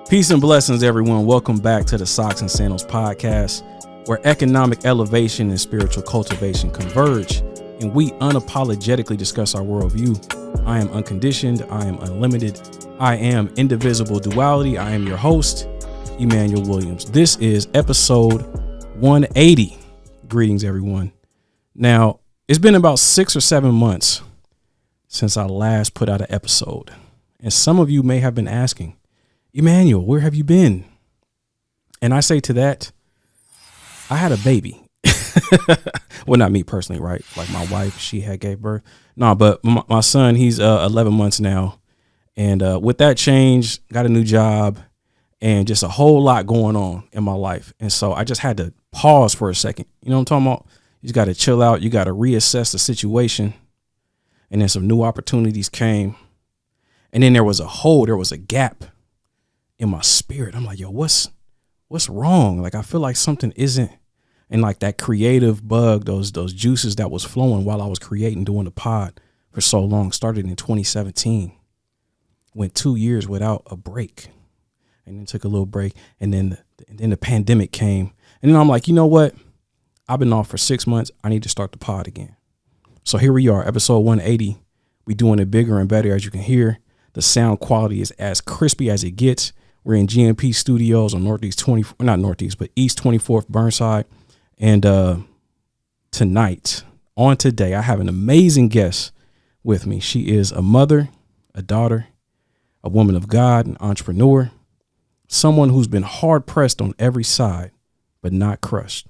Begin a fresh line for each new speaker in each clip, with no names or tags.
Peace and blessings, everyone. Welcome back to the Socks and Sandals podcast, where economic elevation and spiritual cultivation converge, and we unapologetically discuss our worldview. I am unconditioned. I am unlimited. I am indivisible duality. I am your host, Emmanuel Williams. This is episode 180. Greetings, everyone. Now, it's been about 6 or 7 months since I last put out an episode, and some of you may have been asking, Emmanuel, where have you been? And I say to that, I had a baby. Well, not me personally, right? Like my wife, she had gave birth. No, but my son, he's 11 months now. And with that change, got a new job and just a whole lot going on in my life. And so I just had to pause for a second. You know what I'm talking about? You just got to chill out. You got to reassess the situation. And then some new opportunities came. And then there was a gap in my spirit. I'm like, yo, what's wrong? Like, I feel like something isn't, and like that creative bug, those juices that was flowing while I was creating, doing the pod for so long, started in 2017, went 2 years without a break, and then took a little break. And then the pandemic came. And then I'm like, you know what? I've been off for 6 months. I need to start the pod again. So here we are, episode 180. We doing it bigger and better. As you can hear, the sound quality is as crispy as it gets. We're in GMP Studios on East 24th Burnside. And today, I have an amazing guest with me. She is a mother, a daughter, a woman of God, an entrepreneur, someone who's been hard pressed on every side, but not crushed,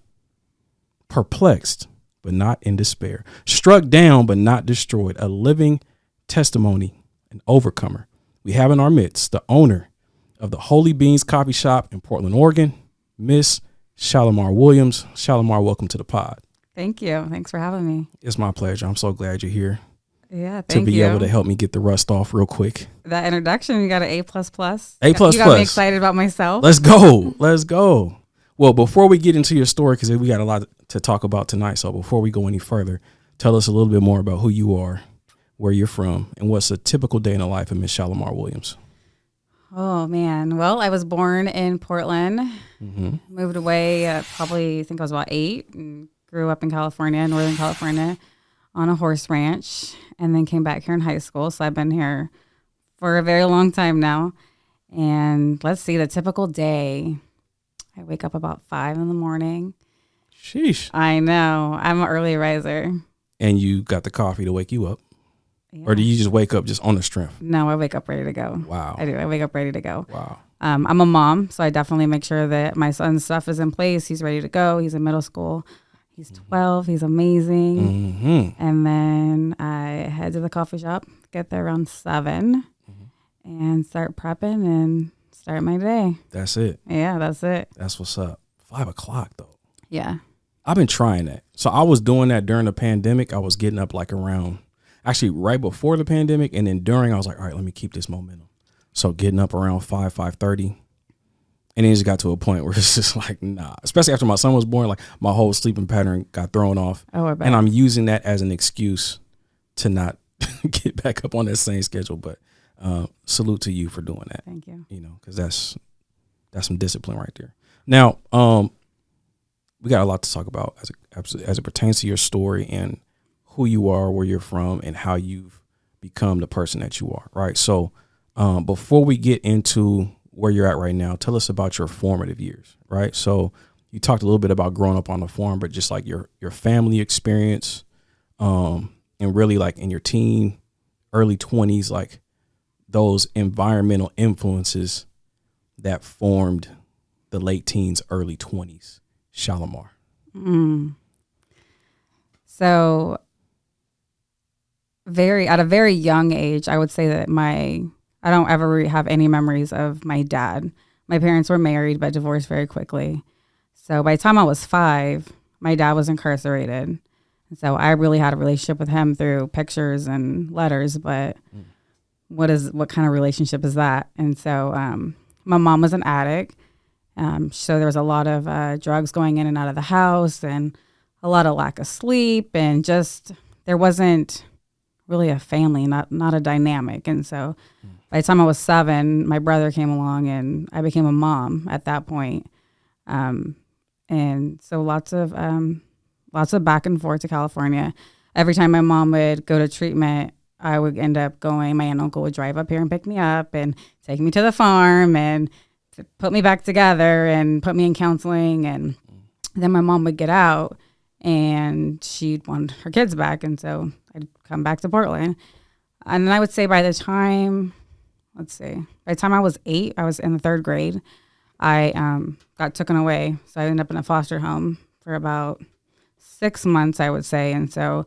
perplexed, but not in despair, struck down, but not destroyed, a living testimony, an overcomer. We have in our midst the owner of the Holy Beanz Coffee Shop in Portland, Oregon, Miss Shalimar Williams. Shalimar, welcome to the pod.
Thank you. Thanks for having me.
It's my pleasure. I'm so glad you're here.
Yeah, thank you.
To be able to help me get the rust off real quick.
That introduction, you got an A++.
A++.
You got me excited about myself.
Let's go. Well, before we get into your story, because we got a lot to talk about tonight, so before we go any further, tell us a little bit more about who you are, where you're from, and what's a typical day in the life of Miss Shalimar Williams.
Oh, man. Well, I was born in Portland, moved away probably, I think I was about 8, and grew up in California, Northern California, on a horse ranch, and then came back here in high school. So I've been here for a very long time now. And let's see, the typical day, I wake up about 5 in the morning.
Sheesh.
I know. I'm an early riser.
And you got the coffee to wake you up? Yeah. Or do you just wake up just on the strength?
No, I wake up ready to go.
Wow.
I do. I wake up ready to go.
Wow.
I'm a mom, so I definitely make sure that my son's stuff is in place. He's ready to go. He's in middle school. He's 12. He's amazing. And then I head to the coffee shop, get there around 7, and start prepping and start my day.
That's it.
Yeah, that's it.
That's what's up. 5 o'clock, though.
Yeah.
I've been trying that. So I was doing that during the pandemic. I was getting up like around, actually right before the pandemic, and then during, I was like, all right, let me keep this momentum. So getting up around 5:30, and then it just got to a point where it's just like, nah. Especially after my son was born, like my whole sleeping pattern got thrown off.
Oh, I bet.
And I'm using that as an excuse to not get back up on that same schedule. But salute to you for doing that.
Thank you.
You know, because that's some discipline right there. Now, we got a lot to talk about as it pertains to your story and who you are, where you're from, and how you've become the person that you are, right? So before we get into where you're at right now, tell us about your formative years, right? So you talked a little bit about growing up on the farm, but just like your family experience, and really like in your teen, early 20s, like those environmental influences that formed the late teens, early 20s. Shalimar.
So at a very young age, I would say that I don't ever have any memories of my dad. My parents were married, but divorced very quickly. So by the time I was 5, my dad was incarcerated. And so I really had a relationship with him through pictures and letters, but what kind of relationship is that? And so my mom was an addict. So there was a lot of drugs going in and out of the house, and a lot of lack of sleep, and just there wasn't really a family, not a dynamic. And so By the time I was 7, my brother came along and I became a mom at that point. And so lots of back and forth to California. Every time my mom would go to treatment, I would end up going. My aunt and uncle would drive up here and pick me up and take me to the farm and put me back together and put me in counseling. And then my mom would get out and she'd want her kids back. And so I'd come back to Portland. And then I would say by the time I was 8, I was in the 3rd grade, I got taken away. So I ended up in a foster home for about 6 months, I would say. And so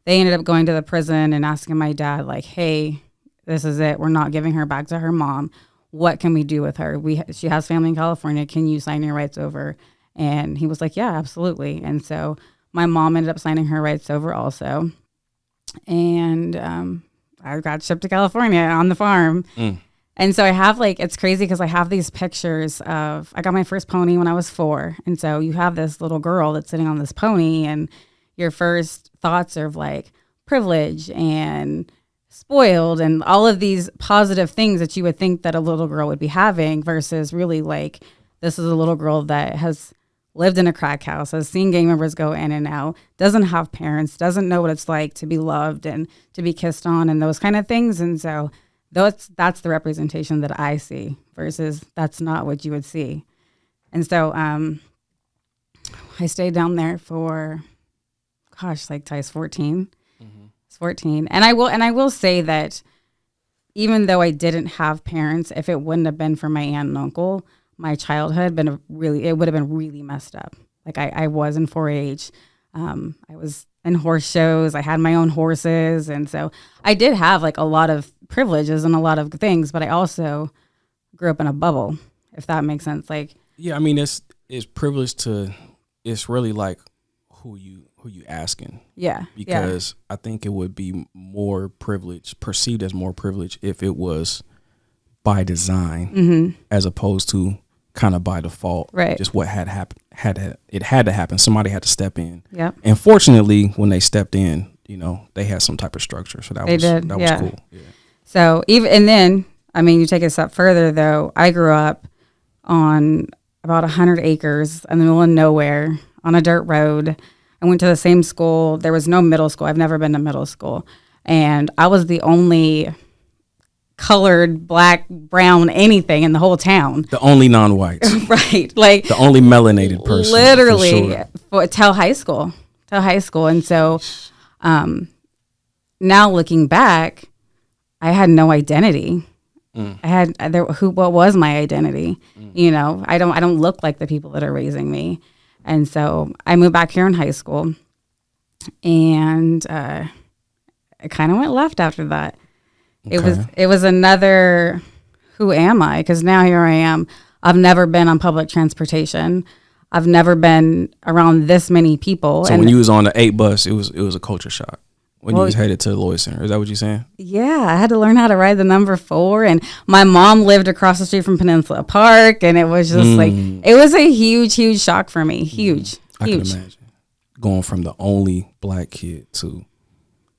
they ended up going to the prison and asking my dad, like, hey, this is it. We're not giving her back to her mom. What can we do with her? She has family in California. Can you sign your rights over? And he was like, yeah, absolutely. And so my mom ended up signing her rights over also. And I got shipped to California on the farm. And so I have it's crazy because I have these pictures of, I got my first pony when I was 4. And so you have this little girl that's sitting on this pony and your first thoughts are of privilege and spoiled and all of these positive things that you would think that a little girl would be having versus really this is a little girl that has lived in a crack house, has seen gang members go in and out, doesn't have parents, doesn't know what it's like to be loved and to be kissed on and those kind of things. And so that's the representation that I see versus that's not what you would see. And so I stayed down there for, till I was 14. It's 14. And I will say that even though I didn't have parents, if it wouldn't have been for my aunt and uncle, my childhood it would have been really messed up. I was in 4-H. I was in horse shows. I had my own horses. And so I did have a lot of privileges and a lot of things, but I also grew up in a bubble, if that makes sense.
Yeah, I mean, it's privilege it's really who you asking.
Yeah.
Because I think it would be more privilege, perceived as more privilege if it was by design as opposed to kind of by default.
Right.
Just what had happened. It had to happen. Somebody had to step in.
Yeah.
And fortunately, when they stepped in, they had some type of structure. So that was cool. Yeah.
So you take it a step further though. I grew up on about 100 acres in the middle of nowhere on a dirt road. I went to the same school. There was no middle school. I've never been to middle school. And I was the only colored, black, brown, anything in the whole town.
The only non-whites.
Right.
The only melanated person.
Literally. Till high school. And so now looking back, I had no identity. What was my identity? I don't look like the people that are raising me. And so I moved back here in high school and it kind of went left after that. Okay. It was another, who am I? Because now here I am. I've never been on public transportation. I've never been around this many people.
So when you was on the 8 bus, it was a culture shock. When you was headed to the Lloyd Center. Is that what you're saying?
Yeah, I had to learn how to ride the number 4. And my mom lived across the street from Peninsula Park. And it was just it was a huge, huge shock for me. Huge.
I can imagine. Going from the only black kid to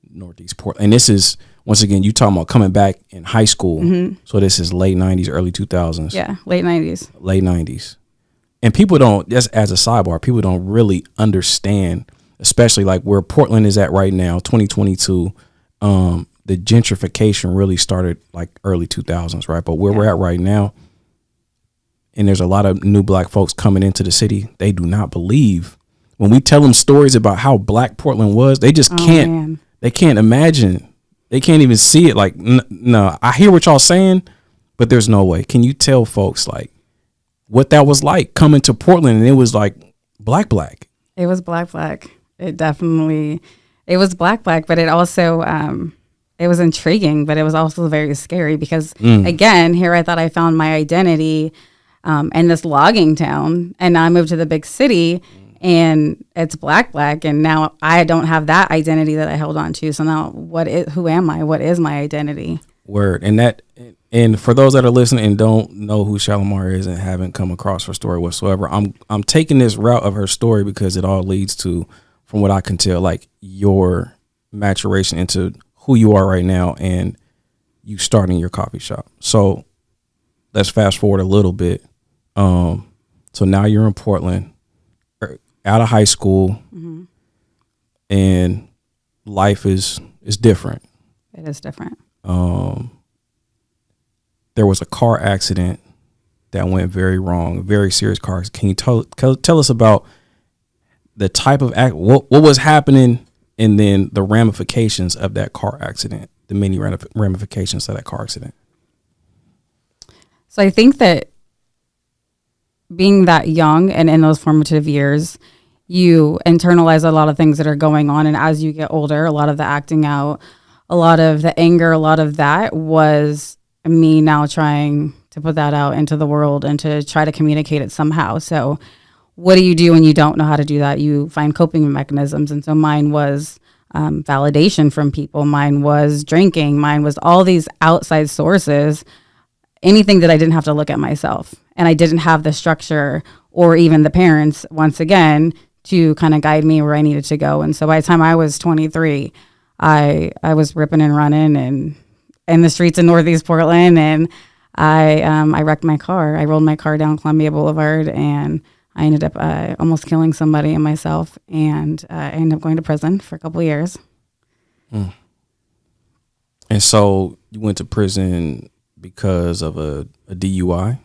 Northeast Portland. And this is, once again, you talking about coming back in high school. So this is late 90s, early 2000s.
Yeah, late 90s.
Late 90s. And people don't, just as a sidebar, people don't really understand, especially where Portland is at right now, 2022, the gentrification really started early 2000s, right? But where we're at right now, and there's a lot of new black folks coming into the city, they do not believe. When we tell them stories about how black Portland was, they just can't, they can't imagine. They can't even see it. No, I hear what y'all saying, but there's no way. Can you tell folks what that was like coming to Portland and it was black?
It was black. It was black, but it also, it was intriguing, but it was also very scary because again, here I thought I found my identity in this logging town, and now I moved to the big city and it's black, and now I don't have that identity that I held on to. So now who am I? What is my identity? Word.
And for those that are listening and don't know who Shalimar is and haven't come across her story whatsoever, I'm taking this route of her story because it all leads to, from what I can tell, your maturation into who you are right now and you starting your coffee shop. So let's fast forward a little bit. So now you're in Portland, out of high school, mm-hmm. and life is different.
It is different.
There was a car accident that went very wrong, a very serious car. Can you tell us about the type of what was happening, and then the ramifications of that car accident, the many ramifications of that car accident?
So I think that being that young and in those formative years, you internalize a lot of things that are going on. And as you get older, a lot of the acting out, a lot of the anger, a lot of that was me now trying to put that out into the world and to try to communicate it somehow. So what do you do when you don't know how to do that? You find coping mechanisms. And so mine was validation from people. Mine was drinking. Mine was all these outside sources, anything that I didn't have to look at myself. And I didn't have the structure or even the parents, once again, to kind of guide me where I needed to go. And so by the time I was 23, I was ripping and running and in the streets of Northeast Portland. And I wrecked my car. I rolled my car down Columbia Boulevard, and I ended up almost killing somebody and myself. And I ended up going to prison for a couple of years.
Mm. And so you went to prison because of a DUI?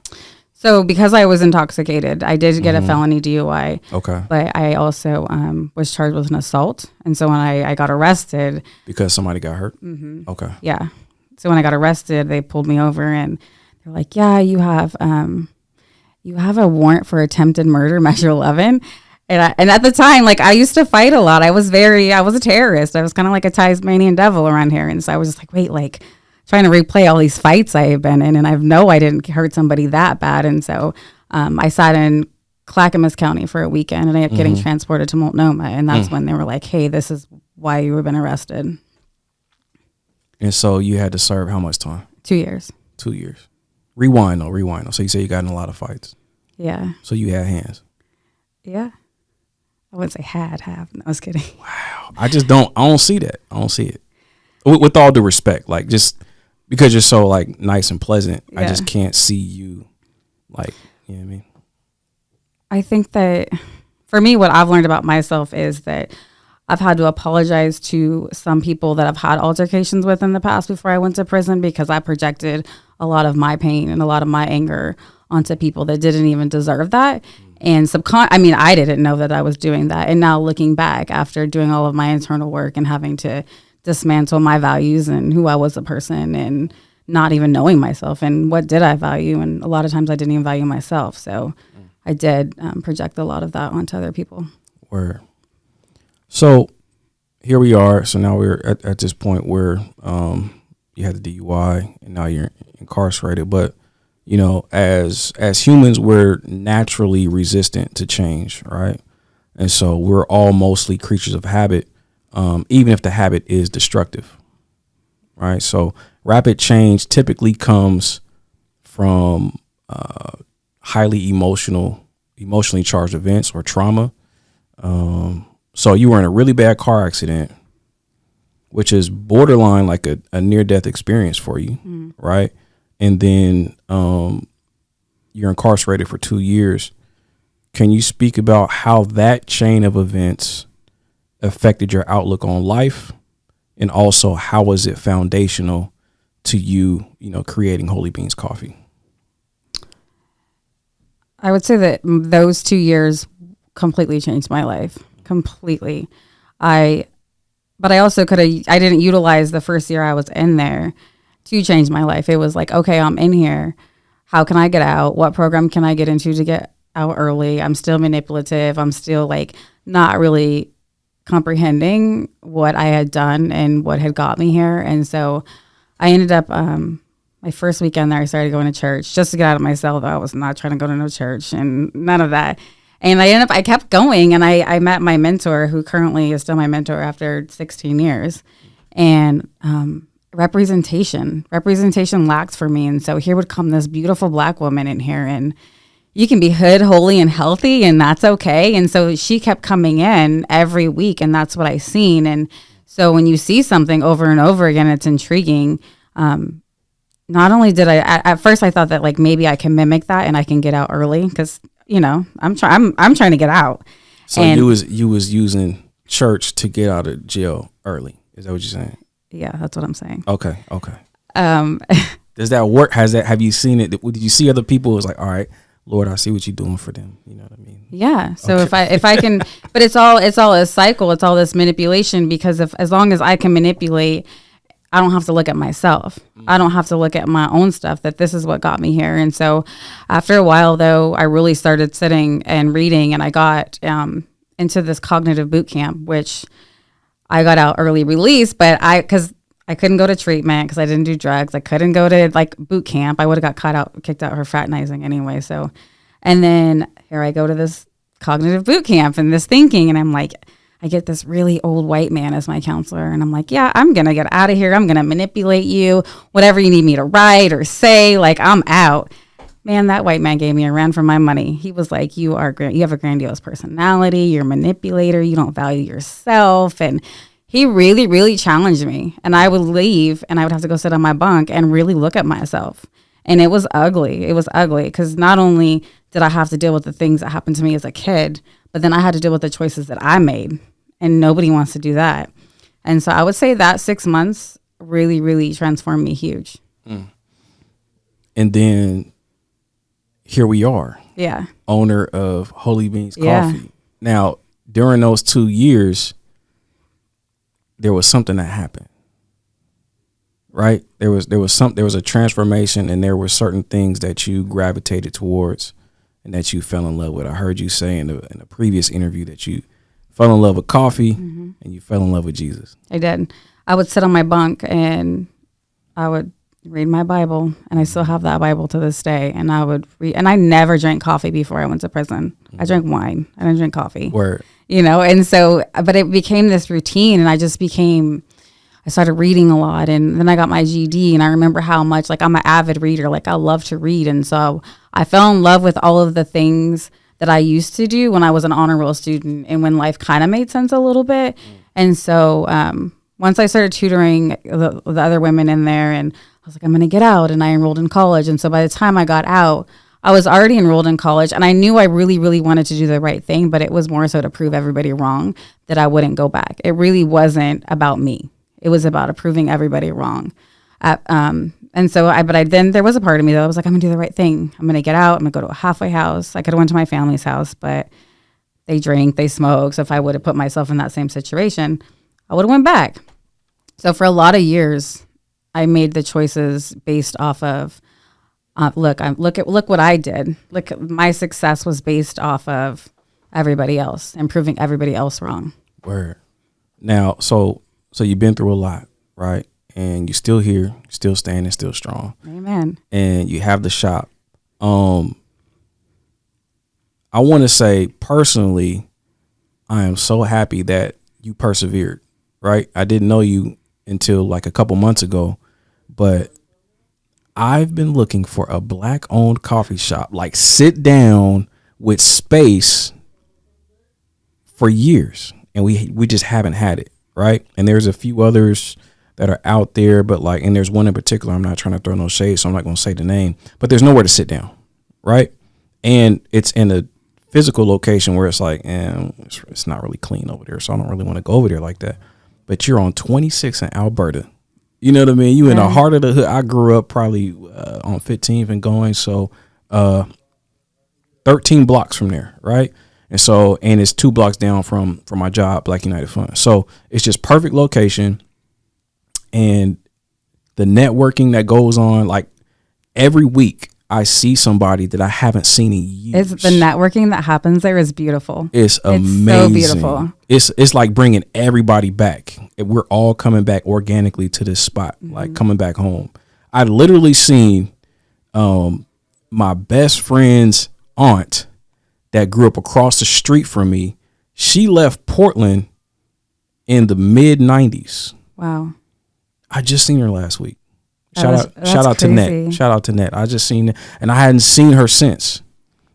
So because I was intoxicated, I did get a felony DUI.
Okay.
But I also was charged with an assault. And so when I got arrested.
Because somebody got hurt?
Mm-hmm.
Okay.
Yeah. So when I got arrested, they pulled me over and they're like, yeah, you have a warrant for attempted murder, measure 11. And at the time, like, I used to fight a lot. I was a terrorist. I was kind of like a Tasmanian devil around here. And so I was just like, wait, like, trying to replay all these fights I have been in, and I didn't hurt somebody that bad. And so I sat in Clackamas County for a weekend, and I ended up getting transported to Multnomah, and that's when they were like, hey, this is why you have been arrested.
And so you had to serve how much time?
2 years.
2 years. Rewind though. So you say you got in a lot of fights.
Yeah.
So you had hands.
Yeah. I wouldn't say have. No, I was kidding.
Wow. I don't see that. I don't see it. With all due respect, like, just because you're so like nice and pleasant, yeah. I just can't see you, like, you know what I mean?
I think that for me, what I've learned about myself is that I've had to apologize to some people that I've had altercations with in the past before I went to prison, because I projected a lot of my pain and a lot of my anger onto people that didn't even deserve that. And I didn't know that I was doing that. And now looking back after doing all of my internal work and having to dismantle my values and who I was as a person, and not even knowing myself and what did I value. And a lot of times I didn't even value myself. So I did project a lot of that onto other people.
Word. So here we are. So now we're at this point where you had the DUI and now you're incarcerated. But, you know, as humans, we're naturally resistant to change, right? And so we're all mostly creatures of habit, even if the habit is destructive, right? So rapid change typically comes from highly emotionally charged events or trauma. So you were in a really bad car accident, which is borderline like a near-death experience for you, right? And then you're incarcerated for 2 years. Can you speak about how that chain of events affected your outlook on life, and also how was it foundational to you, creating Holy Beanz Coffee?
I would say that those 2 years completely changed my life. Completely. But I also I didn't utilize the first year I was in there to change my life. It was like, okay, I'm in here. How can I get out? What program can I get into to get out early? I'm still manipulative. I'm still like not really comprehending what I had done and what had got me here. And so I ended up, my first weekend there, I started going to church just to get out of my cell, though. I was not trying to go to no church and none of that. And I kept going, and I met my mentor, who currently is still my mentor after 16 years. And representation lacked for me. And so here would come this beautiful Black woman in here, and you can be hood, holy, and healthy, and that's okay. And so she kept coming in every week, and that's what I seen. And so when you see something over and over again, it's intriguing. not only did at first I thought that like maybe I can mimic that and I can get out early because, you know, I'm trying to get out.
So and you was using church to get out of jail early. Is that what you're saying?
Yeah, that's what I'm saying.
Okay. Does that work? Have you seen it? Did you see other people? It was like, all right, Lord, I see what you're doing for them. You know what I mean?
Yeah. So okay. if I can, but it's all a cycle. It's all this manipulation because as long as I can manipulate, I don't have to look at myself. I don't have to look at my own stuff, that this is what got me here. And so after a while, though, I really started sitting and reading, and I got into this cognitive boot camp, which I got out early release, but because I couldn't go to treatment because I didn't do drugs. I couldn't go to like boot camp. I would have got kicked out for fraternizing anyway. So, and then here I go to this cognitive boot camp and this thinking, and I'm like, I get this really old white man as my counselor. And I'm like, yeah, I'm going to get out of here. I'm going to manipulate you. Whatever you need me to write or say, like, I'm out. Man, that white man gave me a run for my money. He was like, you have a grandiose personality. You're a manipulator. You don't value yourself. And he really, really challenged me. And I would leave and I would have to go sit on my bunk and really look at myself. And it was ugly. It was ugly because not only did I have to deal with the things that happened to me as a kid, but then I had to deal with the choices that I made. And nobody wants to do that. And so I would say that 6 months really, really transformed me huge.
Mm. And then here we are.
Yeah.
Owner of Holy Beanz Coffee.
Yeah.
Now, during those 2 years, there was something that happened. Right? There was a transformation, and there were certain things that you gravitated towards and that you fell in love with. I heard you say in the previous interview that you fell in love with coffee and you fell in love with Jesus.
I did. I would sit on my bunk and I would read my Bible, and I still have that Bible to this day. And I would read, and I never drank coffee before I went to prison. I drank wine. I didn't drink coffee.
Word.
You know, and so, but it became this routine, and I started reading a lot, and then I got my GED, and I remember how much, like, I'm an avid reader. Like, I love to read. And so I fell in love with all of the things that I used to do when I was an honor roll student and when life kind of made sense a little bit. And so once I started tutoring the other women in there, and I was like, I'm going to get out, and I enrolled in college. And so by the time I got out, I was already enrolled in college, and I knew I really, really wanted to do the right thing, but it was more so to prove everybody wrong that I wouldn't go back. It really wasn't about me. It was about proving everybody wrong. And so then there was a part of me that was like, I'm gonna do the right thing. I'm gonna get out. I'm gonna go to a halfway house. I could have went to my family's house, but they drink, they smoke. So if I would have put myself in that same situation, I would have went back. So for a lot of years, I made the choices based off of, look what I did. Look, my success was based off of everybody else and proving everybody else wrong.
Word. Now, so you've been through a lot, right? And you're still here, still standing, still strong.
Amen.
And you have the shop. I want to say personally, I am so happy that you persevered, right? I didn't know you until like a couple months ago, but I've been looking for a Black-owned coffee shop, like sit down with space, for years, and we just haven't had it, right? And there's a few others that are out there, but and there's one in particular, I'm not trying to throw no shade, so I'm not going to say the name, but there's nowhere to sit down, right? And it's in a physical location where it's like, it's not really clean over there, so I don't really want to go over there like that. But you're on 26 in Alberta. You know what I mean? You in the heart of the hood. I grew up probably on 15th and going, so 13 blocks from there, right? And it's 2 blocks down from my job, Black United Fund. So it's just perfect location. And the networking that goes on, like every week I see somebody that I haven't seen in years.
The networking that happens there is beautiful.
It's amazing.
So beautiful.
It's like bringing everybody back. We're all coming back organically to this spot, like coming back home. I literally seen my best friend's aunt that grew up across the street from me. She left Portland in the mid 90s.
Wow.
I just seen her last week. Shout out
crazy.
to Net. Shout out to Net. I just seen, and I hadn't seen her since.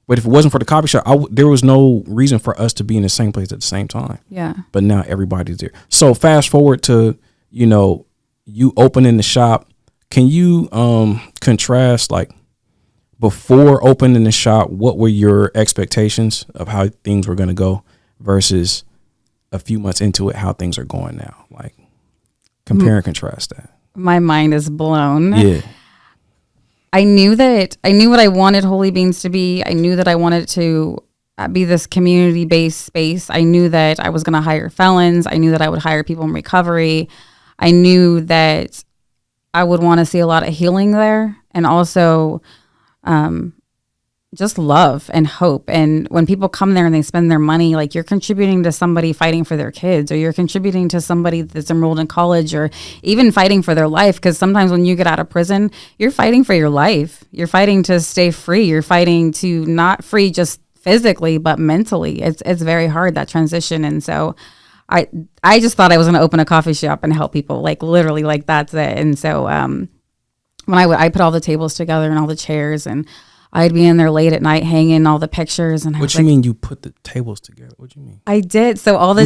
But if it wasn't for the coffee shop, there was no reason for us to be in the same place at the same time.
Yeah.
But now everybody's there. So fast forward to, you opening the shop, Can you contrast, like, before opening the shop, what were your expectations of how things were going to go versus a few months into it, how things are going now? Like, compare and contrast that.
My mind is blown.
Yeah.
I knew what I wanted Holy Beanz to be. I knew that I wanted to be this community-based space. I knew that I was going to hire felons. I knew that I would hire people in recovery. I knew that I would want to see a lot of healing there, and also just love and hope. And when people come there and they spend their money, like, you're contributing to somebody fighting for their kids, or you're contributing to somebody that's enrolled in college, or even fighting for their life. Because sometimes when you get out of prison, you're fighting for your life. You're fighting to stay free. You're fighting to not free just physically, but mentally. It's very hard, that transition. And so I just thought I was going to open a coffee shop and help people, like, literally, like, that's it. And so when I put all the tables together and all the chairs, and I'd be in there late at night hanging all the pictures. And
what you mean you put the tables together? What do you mean?
I did. So all the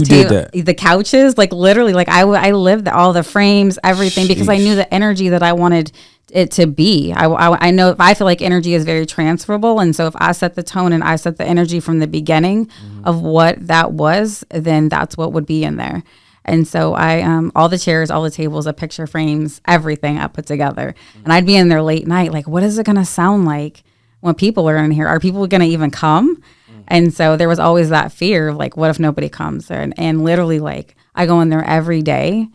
the couches, like, literally, like, I lived all the frames, everything, because I knew the energy that I wanted it to be. I know, I feel like energy is very transferable, and so if I set the tone and I set the energy from the beginning of what that was, then that's what would be in there. And so I all the chairs, all the tables, the picture frames, everything I put together, and I'd be in there late night, like, what is it going to sound like when people are in here? Are people going to even come? And so there was always that fear of, like, what if nobody comes? And literally, like, I go in there every day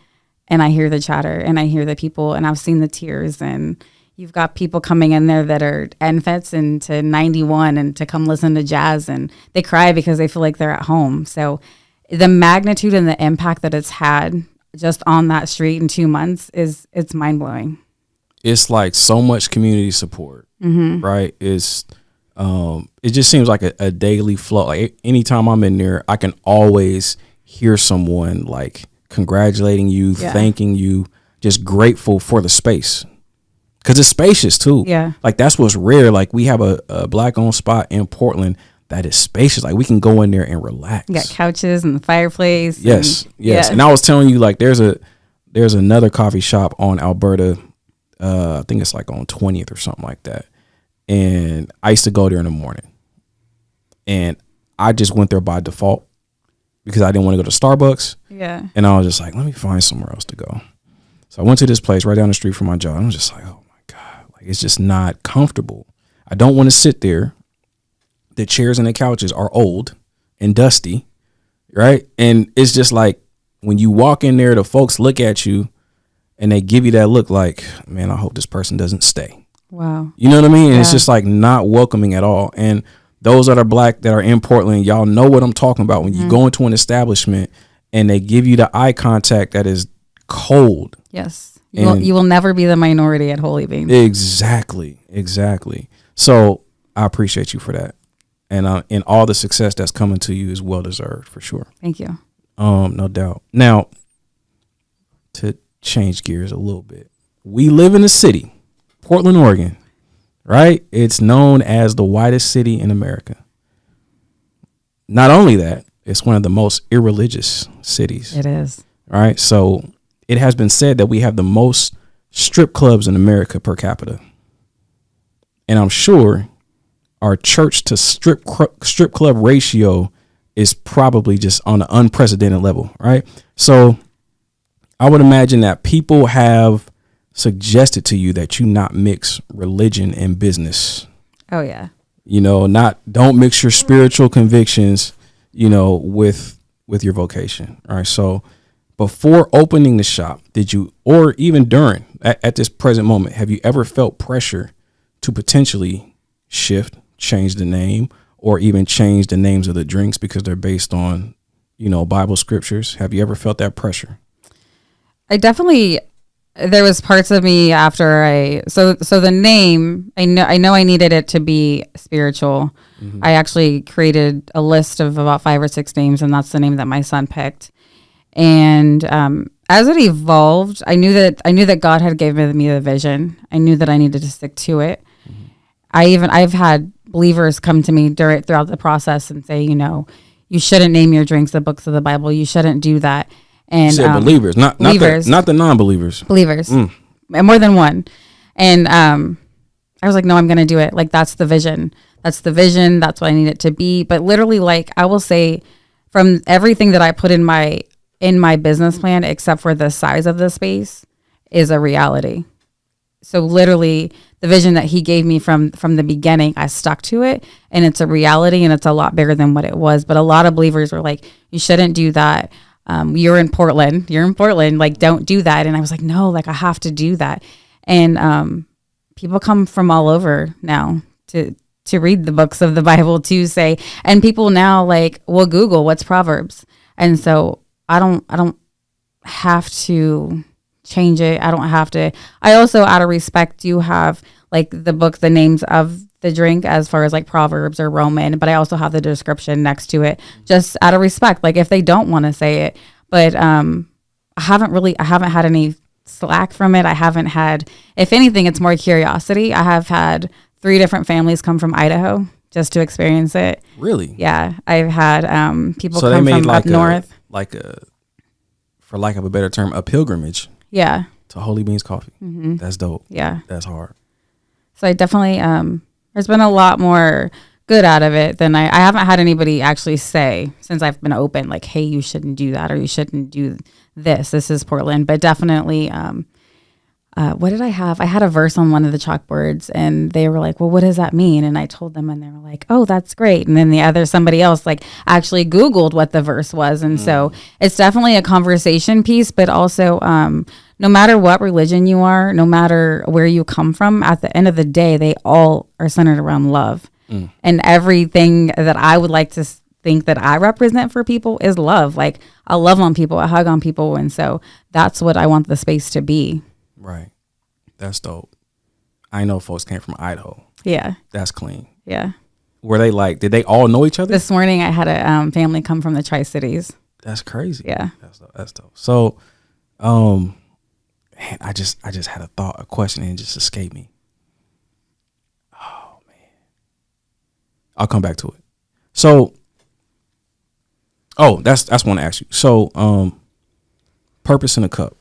and I hear the chatter and I hear the people, and I've seen the tears, and you've got people coming in there that are NFETs and to 91 and to come listen to jazz, and they cry because they feel like they're at home. So the magnitude and the impact that it's had just on that street in 2 months it's mind blowing.
It's like so much community support, right? It's it just seems like a daily flow. Like, anytime I'm in there, I can always hear someone, like, congratulating you, thanking you, just grateful for the space, because it's spacious too. Yeah, like, that's what's rare. Like, we have a Black-owned spot in Portland that is spacious. Like, we can go in there and relax.
You got couches and the fireplace.
Yes. And I was telling you, like, there's another coffee shop on Alberta. I think it's like on 20th or something like that. And I used to go there in the morning, and I just went there by default because I didn't want to go to Starbucks. Yeah. And I was just like, let me find somewhere else to go. So I went to this place right down the street from my job. I was just like, oh my God, like, it's just not comfortable. I don't want to sit there. The chairs and the couches are old and dusty, right? And it's just like, when you walk in there, the folks look at you and they give you that look like, man, I hope this person doesn't stay. Wow. You know what I mean? And it's just like not welcoming at all. And those that are Black that are in Portland, y'all know what I'm talking about. When you go into an establishment and they give you the eye contact that is cold. Yes. You will never be the minority at Holy Beanz. Exactly. So I appreciate you for that. And all the success that's coming to you is well deserved, for sure. Thank you. No doubt. Now, to change gears a little bit, we live in a city, Portland, Oregon, right? It's known as the whitest city in America. Not only that, it's one of the most irreligious cities. It is. Right? So it has been said that we have the most strip clubs in America per capita. And I'm sure our church to strip club ratio is probably just on an unprecedented level, right? So I would imagine that people have suggested to you that you not mix religion and business. Oh yeah. You know, don't mix your spiritual convictions, you know, with your vocation. All right. So before opening the shop, did you, or even during at this present moment, have you ever felt pressure to potentially change the name, or even change the names of the drinks because they're based on, you know, Bible scriptures? Have you ever felt that pressure? There was parts of me after so the name, I know I needed it to be spiritual. Mm-hmm. I actually created a list of about 5 or 6 names, and that's the name that my son picked. And as it evolved, I knew that God had given me the vision. I knew that I needed to stick to it. Mm-hmm. I've had believers come to me throughout the process and say, you know, you shouldn't name your drinks the books of the Bible. You shouldn't do that. And you said believers, not the non-believers. Believers.
more than one. And I was like, no, I'm going to do it. Like, that's the vision. That's the vision. That's what I need it to be. But literally, like, I will say, from everything that I put in my business plan, except for the size of the space, is a reality. So literally, the vision that he gave me from the beginning, I stuck to it, and it's a reality, and it's a lot bigger than what it was. But a lot of believers were like, you shouldn't do that. You're in Portland. Like, don't do that. And I was like, no, like, I have to do that. And people come from all over now to read the books of the Bible, to say, and people now like will Google what's Proverbs. And so I don't have to change it. I don't have to. I also, out of respect, do have like the book, the names of the drink, as far as like Proverbs or Roman, but I also have the description next to it, just out of respect, like if they don't want to say it. But I haven't had any slack from it. I haven't had, if anything, it's more curiosity. I have had 3 different families come from Idaho just to experience it.
Really?
Yeah. I've had people
so
come
they made
from
like
up north.
For lack of a better term, a pilgrimage.
Yeah.
To Holy Beanz Coffee.
Mm-hmm.
That's dope.
Yeah.
That's hard.
So I definitely, there's been a lot more good out of it than I haven't had anybody actually say, since I've been open, like, hey, you shouldn't do that, or you shouldn't do this. This is Portland. But definitely, what did I have? I had a verse on one of the chalkboards, and they were like, well, what does that mean? And I told them, and they were like, oh, that's great. And then somebody else like actually Googled what the verse was. And so it's definitely a conversation piece, but also, no matter what religion you are, no matter where you come from, at the end of the day, they all are centered around love. And everything that I would like to think that I represent for people is love. Like, I love on people, I hug on people. And so that's what I want the space to be.
Right. That's dope. I know folks came from Idaho.
Yeah.
That's clean.
Yeah.
Were they like, did they all know each other?
This morning I had a family come from the Tri-Cities.
That's crazy.
Yeah.
That's dope. So, man, I just had a question, and it just escaped me. Oh, man. I'll come back to it. So, that's what I want to ask you. So, purpose in a cup.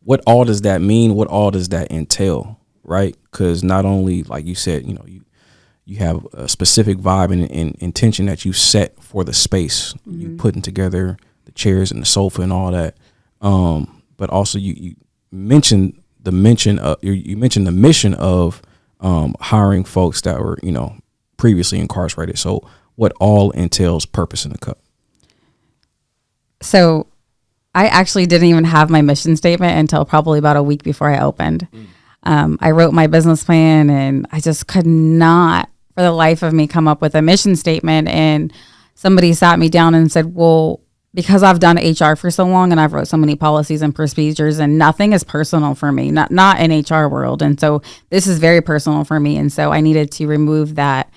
What all does that mean? What all does that entail? Right? Because not only, like you said, you have a specific vibe and intention that you set for the space. Mm-hmm. You putting together the chairs and the sofa and all that. But also you mentioned the mission of hiring folks that were, previously incarcerated. So what all entails purpose in the cup?
So I actually didn't even have my mission statement until probably about a week before I opened. I wrote my business plan, and I just could not, for the life of me, come up with a mission statement. And somebody sat me down and said, well, because I've done HR for so long, and I've wrote so many policies and procedures, and nothing is personal for me, not in HR world. And so this is very personal for me. And so I needed to remove that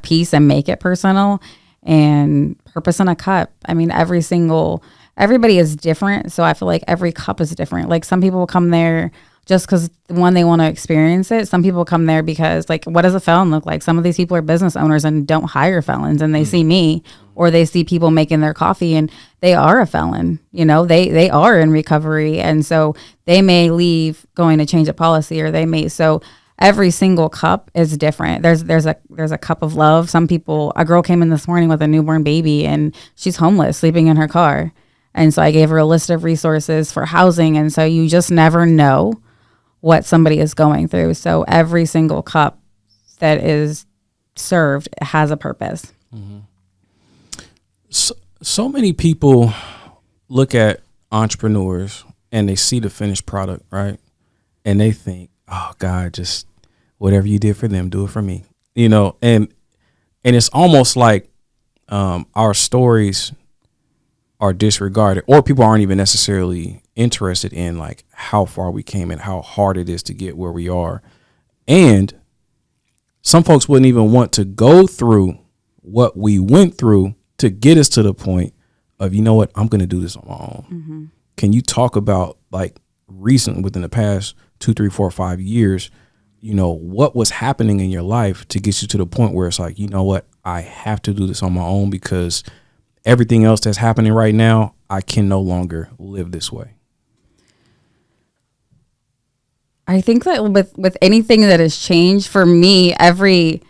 piece and make it personal. And purpose in a cup. I mean, everybody is different. So I feel like every cup is different. Like, some people come there just because, one, they want to experience it. Some people come there because, like, what does a felon look like? Some of these people are business owners and don't hire felons, and they see me, or they see people making their coffee, and they are a felon. They are in recovery. And so they may leave going to change a policy, or they may. So every single cup is different. There's a cup of love. Some people, a girl came in this morning with a newborn baby, and she's homeless, sleeping in her car. And so I gave her a list of resources for housing. And so you just never know what somebody is going through. So every single cup that is served has a purpose.
Mm-hmm. So many people look at entrepreneurs and they see the finished product, right? And they think, oh, God, just whatever you did for them, do it for me. And it's almost like our stories are disregarded, or people aren't even necessarily interested in like how far we came and how hard it is to get where we are. And some folks wouldn't even want to go through what we went through to get us to the point of, you know what, I'm going to do this on my own. Mm-hmm. Can you talk about, like, recently, within the past 2, 3, 4, 5 years, what was happening in your life to get you to the point where it's like, you know what, I have to do this on my own because everything else that's happening right now, I can no longer live this way?
I think that with anything that has changed for me, every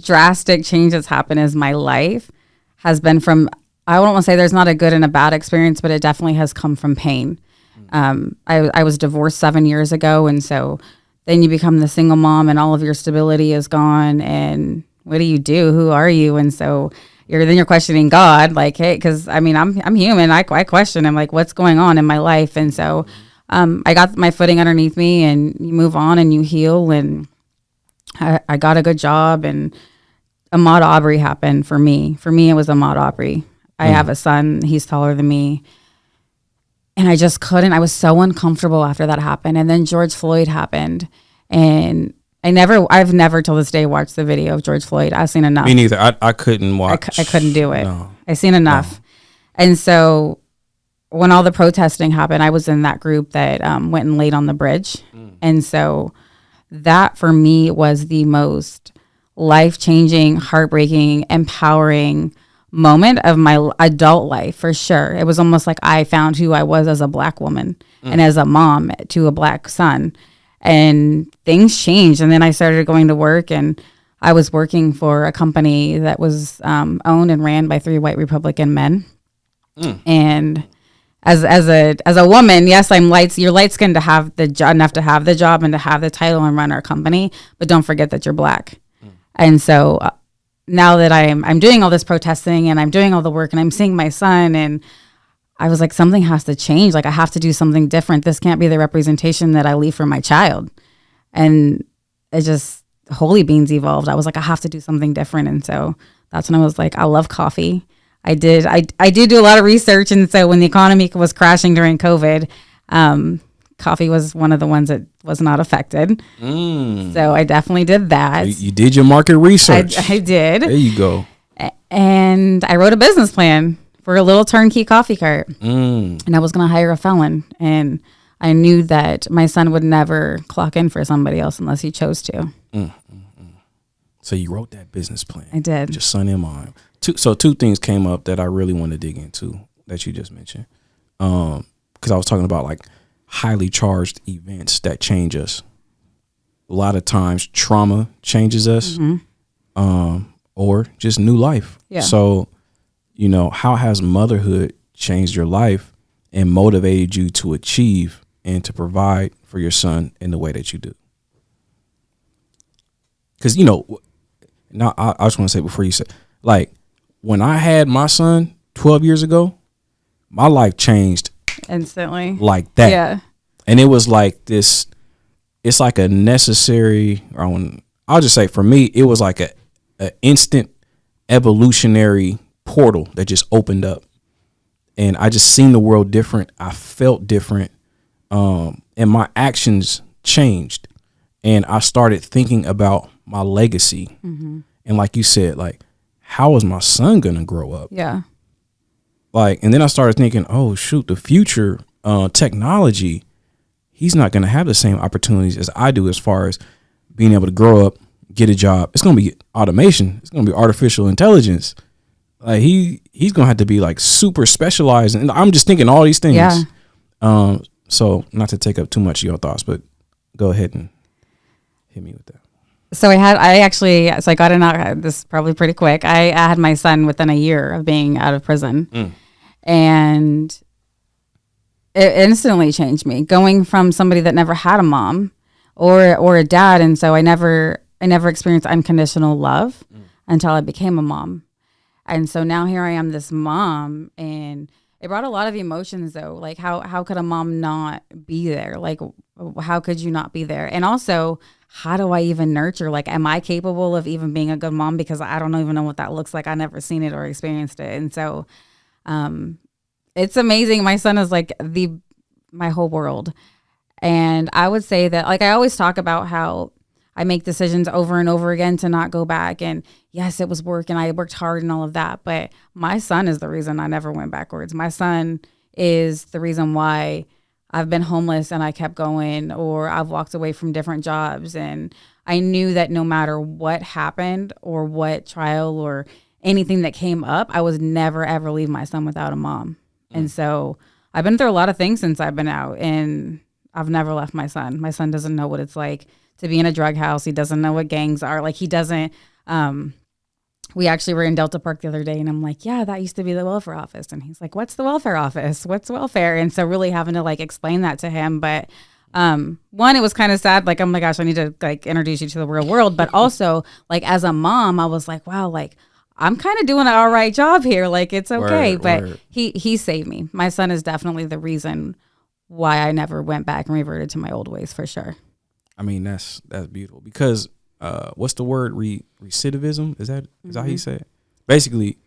drastic change that's happened in my life has been from, I don't want to say there's not a good and a bad experience, but it definitely has come from pain. I was divorced 7 years ago. And so then you become the single mom and all of your stability is gone. And what do you do? Who are you? And so you're questioning God, like, hey, because I mean, I'm human. I question. I'm like, what's going on in my life? And so I got my footing underneath me, and you move on and you heal. And I got a good job, and Ahmaud Arbery happened for me. For me, it was Ahmaud Arbery. I have a son. He's taller than me. And I just couldn't. I was so uncomfortable after that happened. And then George Floyd happened. And I've never till this day watched the video of George Floyd. I've seen enough.
Me neither. I couldn't watch.
I couldn't do it.
No.
I've seen enough. No. And so when all the protesting happened, I was in that group that went and laid on the bridge. And so that for me was the most life-changing, heartbreaking, empowering moment of my adult life, for sure. It was almost like I found who I was as a Black woman and as a mom to a Black son. And things changed. And then I started going to work, and I was working for a company that was owned and ran by 3 white Republican men. And as a woman, yes, you're light-skinned to have the job, enough to have the job and to have the title and run our company, but don't forget that you're Black. And so now that I'm doing all this protesting and I'm doing all the work and I'm seeing my son, and I was like, something has to change. Like, I have to do something different. This can't be the representation that I leave for my child. And it just, Holy Beanz evolved. I was like, I have to do something different. And so that's when I was like, I love coffee. I did do a lot of research. And so when the economy was crashing during COVID, coffee was one of the ones that was not affected. So I definitely did that.
You did your market research.
I did.
There you go.
And I wrote a business plan for a little turnkey coffee cart. And I was going to hire a felon. And I knew that my son would never clock in for somebody else unless he chose to.
So you wrote that business plan.
I did.
With your son in mind. Two things came up that I really want to dig into that you just mentioned. Because I was talking about like highly charged events that change us. A lot of times trauma changes us, or just new life. Yeah. So, you know, how has motherhood changed your life and motivated you to achieve and to provide for your son in the way that you do? Because, you know, now I just want to say before you say, like, when I had my son 12 years ago, my life changed
instantly
like that.
Yeah.
And it was like this, it's like a necessary, I'll just say for me, it was like a instant evolutionary portal that just opened up. And I just seen the world different. I felt different. And my actions changed. And I started thinking about my legacy. And like you said, like, how is my son going to grow up?
Yeah.
Like, and then I started thinking, oh, shoot, the future technology, he's not going to have the same opportunities as I do as far as being able to grow up, get a job. It's going to be automation. It's going to be artificial intelligence. Like he's going to have to be like super specialized. And I'm just thinking all these things.
Yeah.
So not to take up too much of your thoughts, but go ahead and hit me with that.
So I got in, this is probably pretty quick. I had my son within a year of being out of prison. And it instantly changed me, going from somebody that never had a mom or a dad. And so I never experienced unconditional love until I became a mom. And so now here I am, this mom, and it brought a lot of emotions though. Like how could a mom not be there? Like, how could you not be there? And also, how do I even nurture? Like, am I capable of even being a good mom? Because I don't even know what that looks like. I never seen it or experienced it. And so, it's amazing. My son is like my whole world. And I would say that, like, I always talk about how I make decisions over and over again to not go back. And yes, it was work and I worked hard and all of that. But my son is the reason I never went backwards. My son is the reason why I've been homeless and I kept going, or I've walked away from different jobs. And I knew that no matter what happened or what trial or anything that came up, I was never, ever leave my son without a mom. And so I've been through a lot of things since I've been out, and I've never left my son. My son doesn't know what it's like to be in a drug house. He doesn't know what gangs are. Like he doesn't, we actually were in Delta Park the other day and I'm like, yeah, that used to be the welfare office. And he's like, what's the welfare office? What's welfare? And so really having to like explain that to him. But one, it was kind of sad. Like, oh my gosh, I need to like introduce you to the real world. But also like as a mom, I was like, wow, like I'm kind of doing an all right job here. Like it's okay. But he saved me. My son is definitely the reason why I never went back and reverted to my old ways for sure.
I mean, that's beautiful because what's the word? Recidivism? Is that how you say it? Basically,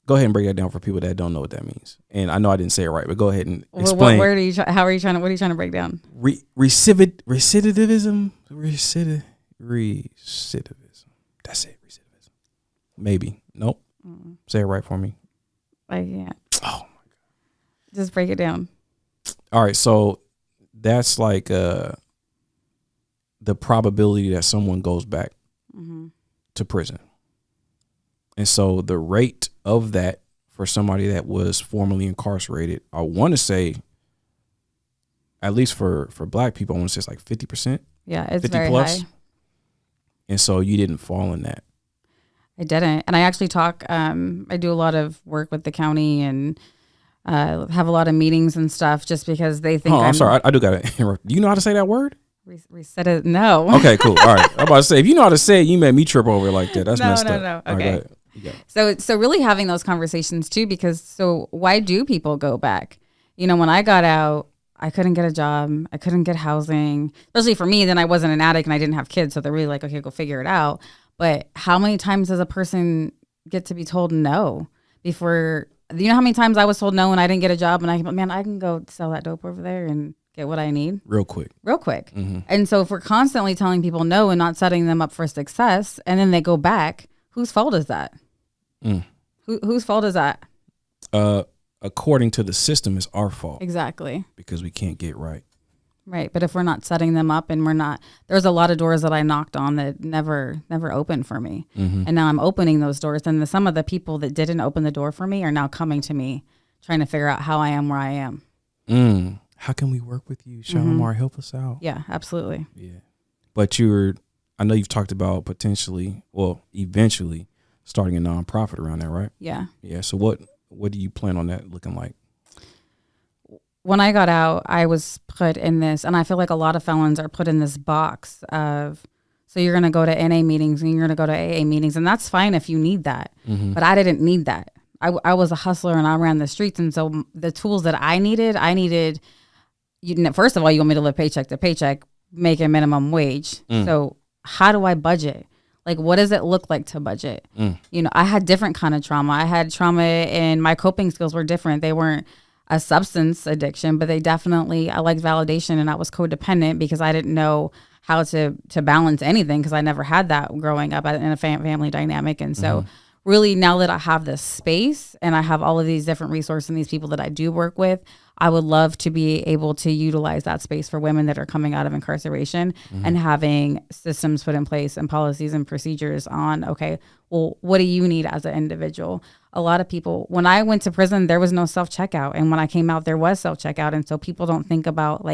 go ahead and break that down for people that don't know what that means. And I know I didn't say it right, but go ahead and explain.
What are you trying to break down?
Recidivism. That's it. Recidivism. Maybe. Nope. Say it right for me.
I can't.
Oh my God.
Just break it down.
All right. So that's like the probability that someone goes back to prison. And so the rate of that for somebody that was formerly incarcerated, I want to say, at least for Black people, I want to say it's like 50%.
Yeah, it's
50
very
plus.
high.
And so you didn't fall in that.
I didn't. And I actually talk, I do a lot of work with the county and have a lot of meetings and stuff just because they think
I'm sorry. I do got to interrupt. Do you know how to say that word?
Reset it. No.
Okay, cool. All right. I'm about to say, if you know how to say it, you made me trip over it like that. That's messed up.
No.
Okay.
Right, so really having those conversations too, because so why do people go back? You know, when I got out, I couldn't get a job. I couldn't get housing, especially for me. Then I wasn't an addict and I didn't have kids. So they're really like, okay, go figure it out. But how many times does a person get to be told no before, you know how many times I was told no and I didn't get a job and I can go sell that dope over there and get what I need real quick.
Mm-hmm.
And so if we're constantly telling people no and not setting them up for success and then they go back, whose fault is that? Whose fault is that?
According to the system, it's our fault.
Exactly.
Because we can't get right.
Right. But if we're not setting them up and there's a lot of doors that I knocked on that never opened for me. Mm-hmm. And now I'm opening those doors. And some of the people that didn't open the door for me are now coming to me trying to figure out how I am where I am.
How can we work with you? Shalimar, help us out.
Yeah, absolutely.
Yeah. But I know you've talked about eventually starting a nonprofit around that, right?
Yeah.
Yeah. So what do you plan on that looking like?
When I got out, I was put in this, and I feel like a lot of felons are put in this box of, so you're going to go to NA meetings and you're going to go to AA meetings, and that's fine if you need that. Mm-hmm. But I didn't need that. I was a hustler and I ran the streets. And so the tools that I needed, first of all, you want me to live paycheck to paycheck, make a minimum wage. So how do I budget? Like, what does it look like to budget? You know, I had different kind of trauma. I had trauma and my coping skills were different. They weren't a substance addiction, but I liked validation and I was codependent because I didn't know how to balance anything because I never had that growing up in a family dynamic. And so really now that I have this space and I have all of these different resources and these people that I do work with, I would love to be able to utilize that space for women that are coming out of incarceration and having systems put in place and policies and procedures on, okay, well, what do you need as an individual? A lot of people, when I went to prison, there was no self-checkout. And when I came out, there was self-checkout. And so people don't think about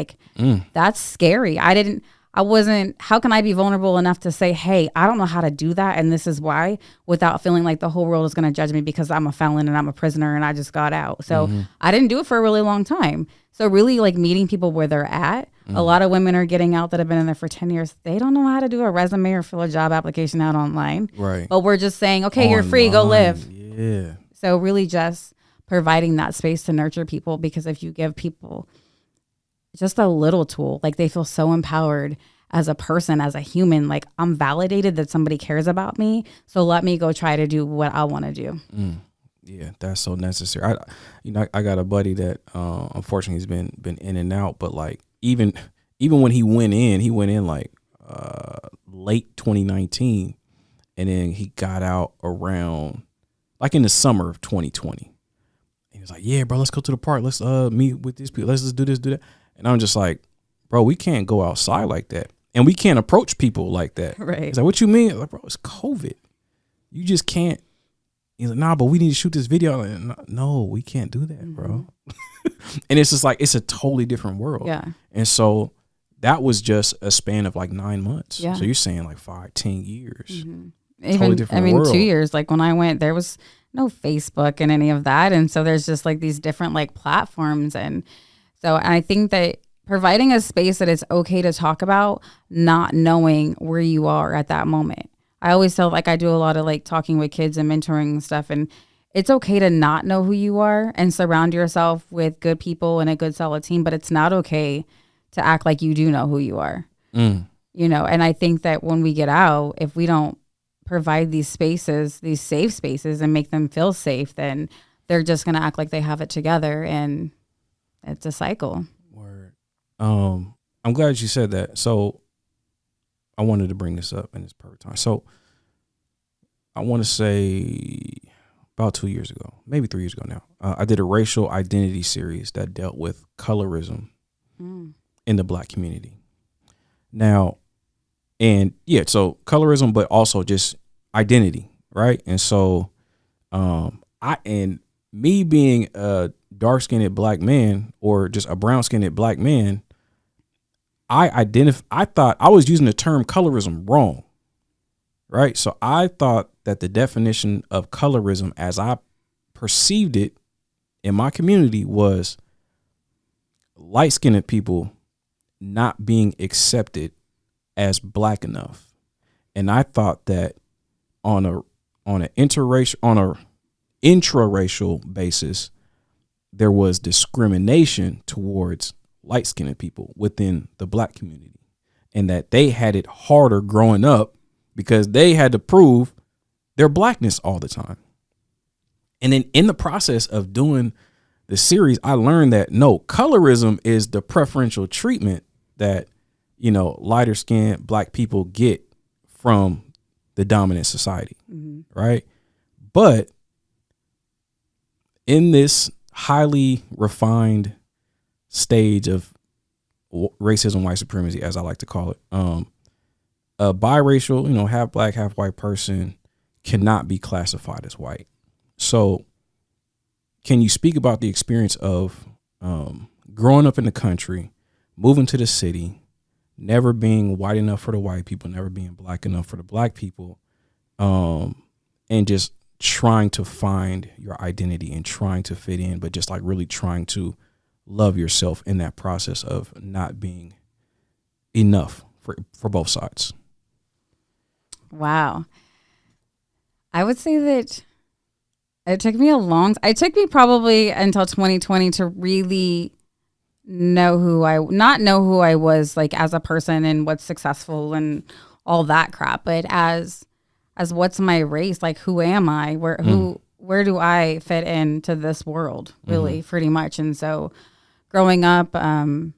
that's scary. How can I be vulnerable enough to say, hey, I don't know how to do that. And this is why, without feeling like the whole world is going to judge me because I'm a felon and I'm a prisoner and I just got out. So I didn't do it for a really long time. So really like meeting people where they're at. A lot of women are getting out that have been in there for 10 years. They don't know how to do a resume or fill a job application out online.
Right.
But we're just saying, okay, you're free, go live.
Yeah.
So really just providing that space to nurture people, because if you give people just a little tool, like they feel so empowered as a person, as a human, like I'm validated that somebody cares about me. So let me go try to do what I want to do.
Yeah, that's so necessary. I got a buddy that unfortunately he's been in and out, but like even when he went in like late 2019, and then he got out around like in the summer of 2020. He was like, "Yeah, bro, let's go to the park. Let's meet with these people. Let's just do this, do that." And I'm just like, "Bro, we can't go outside like that, and we can't approach people like that."
Right?
He's like, "What you mean?" I'm like, "Bro, it's COVID. You just can't he's like, nah, but we need to shoot this video. Like, no, we can't do that, bro. And it's just like, it's a totally different world.
Yeah.
And so that was just a span of like 9 months.
Yeah.
So you're saying like 5-10 years.
Even,
Totally different world.
2 years, like when I went, there was no Facebook and any of that. And so there's just like these different like platforms. And so I think that providing a space that it's okay to talk about, not knowing where you are at that moment. I always felt like I do a lot of like talking with kids and mentoring and stuff. And it's okay to not know who you are and surround yourself with good people and a good solid team, but it's not okay to act like you do know who you are. You know, and I think that when we get out, if we don't provide these spaces, these safe spaces, and make them feel safe, then they're just going to act like they have it together, and it's a cycle.
Word. I'm glad you said that. So I wanted to bring this up in this perfect time. So I want to say about 2 years ago, maybe 3 years ago now, I did a racial identity series that dealt with colorism in the Black community. Now, and yeah, so colorism, but also just identity, right? And so me being a dark-skinned Black man, or just a brown-skinned Black man, I thought I was using the term colorism wrong, right? So I thought that the definition of colorism as I perceived it in my community was light-skinned people not being accepted as Black enough. And I thought that on an intraracial basis, there was discrimination towards light-skinned people within the Black community, and that they had it harder growing up because they had to prove their Blackness all the time. And then in the process of doing the series, I learned that no, colorism is the preferential treatment that, you know, lighter skinned Black people get from the dominant society. Right. But in this highly refined stage of racism, white supremacy, as I like to call it, a biracial, you know, half Black, half white person cannot be classified as white. So can you speak about the experience of growing up in the country, moving to the city, never being white enough for the white people, never being Black enough for the Black people, and just trying to find your identity and trying to fit in, but just like really trying to love yourself in that process of not being enough for both sides?
Wow. I would say that it took me probably until 2020 to really not know who I was, like, as a person and what's successful and all that crap, but as what's my race, like, who am I, where do I fit into this world, really, pretty much. And so growing up in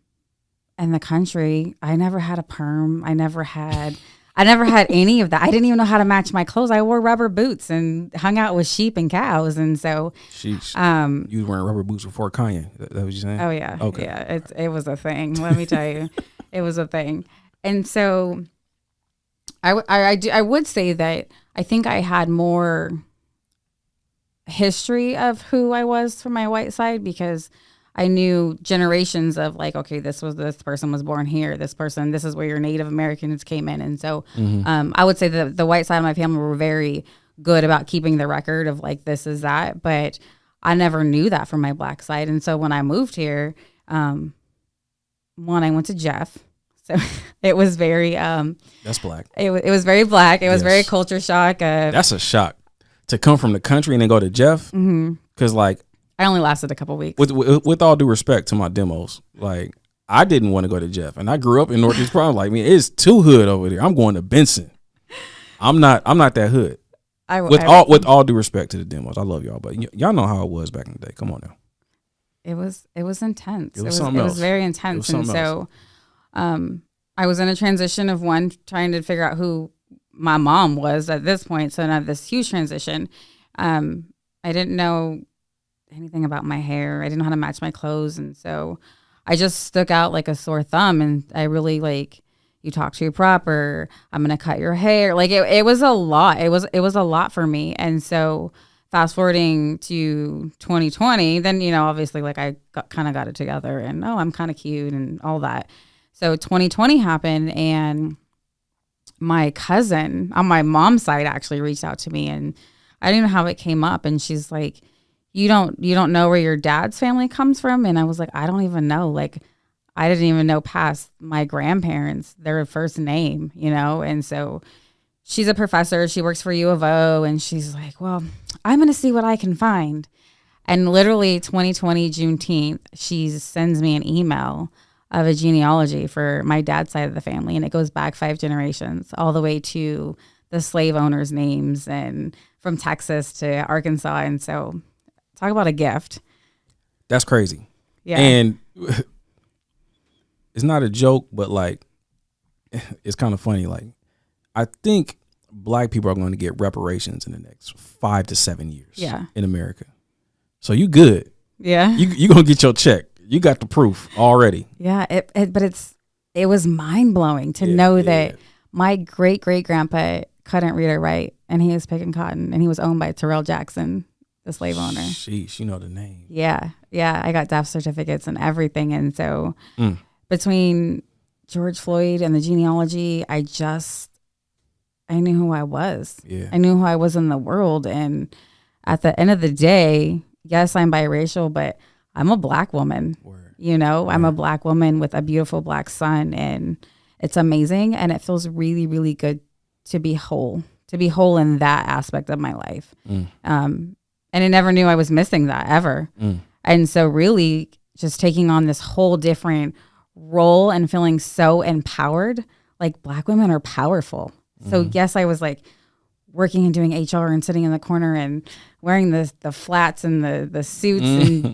the country, I never had a perm. I never had any of that. I didn't even know how to match my clothes. I wore rubber boots and hung out with sheep and cows. And so,
you was wearing rubber boots before Kanye. That what you saying?
Oh yeah.
Okay.
Yeah. It was a thing. Let me tell you, it was a thing. And so I would say that I think I had more history of who I was from my white side, because I knew generations of, like, okay, this person was born here. This is where your Native Americans came in. And so I would say that the white side of my family were very good about keeping the record of, like, this is that. But I never knew that from my Black side. And so when I moved here, I went to Jeff. So it was very
that's Black.
It was very Black. It was very culture shock.
That's a shock to come from the country and then go to Jeff. Because like,
I only lasted a couple weeks.
With all due respect to my demos, like, I didn't want to go to Jeff, and I grew up in Northeast Providence. Like, I mean, it's too hood over there. I'm going to Benson. I'm not that hood. With all due respect to the demos, I love y'all, but y'all know how it was back in the day. Come on now.
It was intense.
It was
very intense, and so I was in a transition of trying to figure out who my mom was at this point. So now this huge transition. I didn't know anything about my hair. I didn't know how to match my clothes. And so I just stuck out like a sore thumb. And I really, like, you talk to you proper, I'm going to cut your hair. Like, it was a lot. It was a lot for me. And so fast forwarding to 2020, then, obviously like I kind of got it together and, I'm kind of cute and all that. So 2020 happened and my cousin on my mom's side actually reached out to me, and I don't know how it came up. And she's like, you don't know where your dad's family comes from? And I was like, I don't even know. Like, I didn't even know past my grandparents, their first name, And so she's a professor. She works for U of O. And she's like, well, I'm going to see what I can find. And literally 2020, Juneteenth, she sends me an email of a genealogy for my dad's side of the family. And it goes back 5 generations, all the way to the slave owners' names, and from Texas to Arkansas. And so talk about a gift.
That's crazy.
Yeah.
And it's not a joke, but like, it's kind of funny. Like, I think Black people are going to get reparations in the next 5 to 7 years in America. So you good.
Yeah.
You going to get your check. You got the proof already.
Yeah. But it was mind blowing to know that my great grandpa couldn't read or write, and he was picking cotton, and he was owned by Terrell Jackson, the slave owner.
Sheesh, you know the name.
Yeah. Yeah. I got death certificates and everything. And so between George Floyd and the genealogy, I knew who I was.
Yeah.
I knew who I was in the world. And at the end of the day, yes, I'm biracial, but I'm a Black woman.
Word.
I'm a Black woman with a beautiful Black son, and it's amazing. And it feels really, really good to be whole in that aspect of my life. And I never knew I was missing that ever. And so really just taking on this whole different role and feeling so empowered. Like, Black women are powerful. So yes, I was like working and doing HR and sitting in the corner and wearing the flats and the suits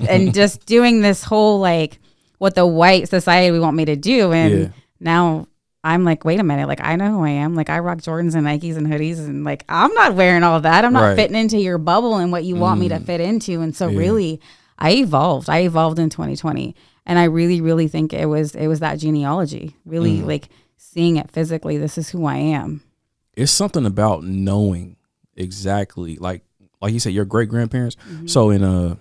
and just doing this whole, like, what the white society want me to do. And now I'm like, wait a minute, like, I know who I am. Like, I rock Jordans and Nikes and hoodies, and like, I'm not wearing all that. I'm not fitting into your bubble and what you want me to fit into. And so really I evolved in 2020. And I really, really think it was that genealogy, really like seeing it physically. This is who I am.
It's something about knowing exactly, like you said, your great grandparents. So in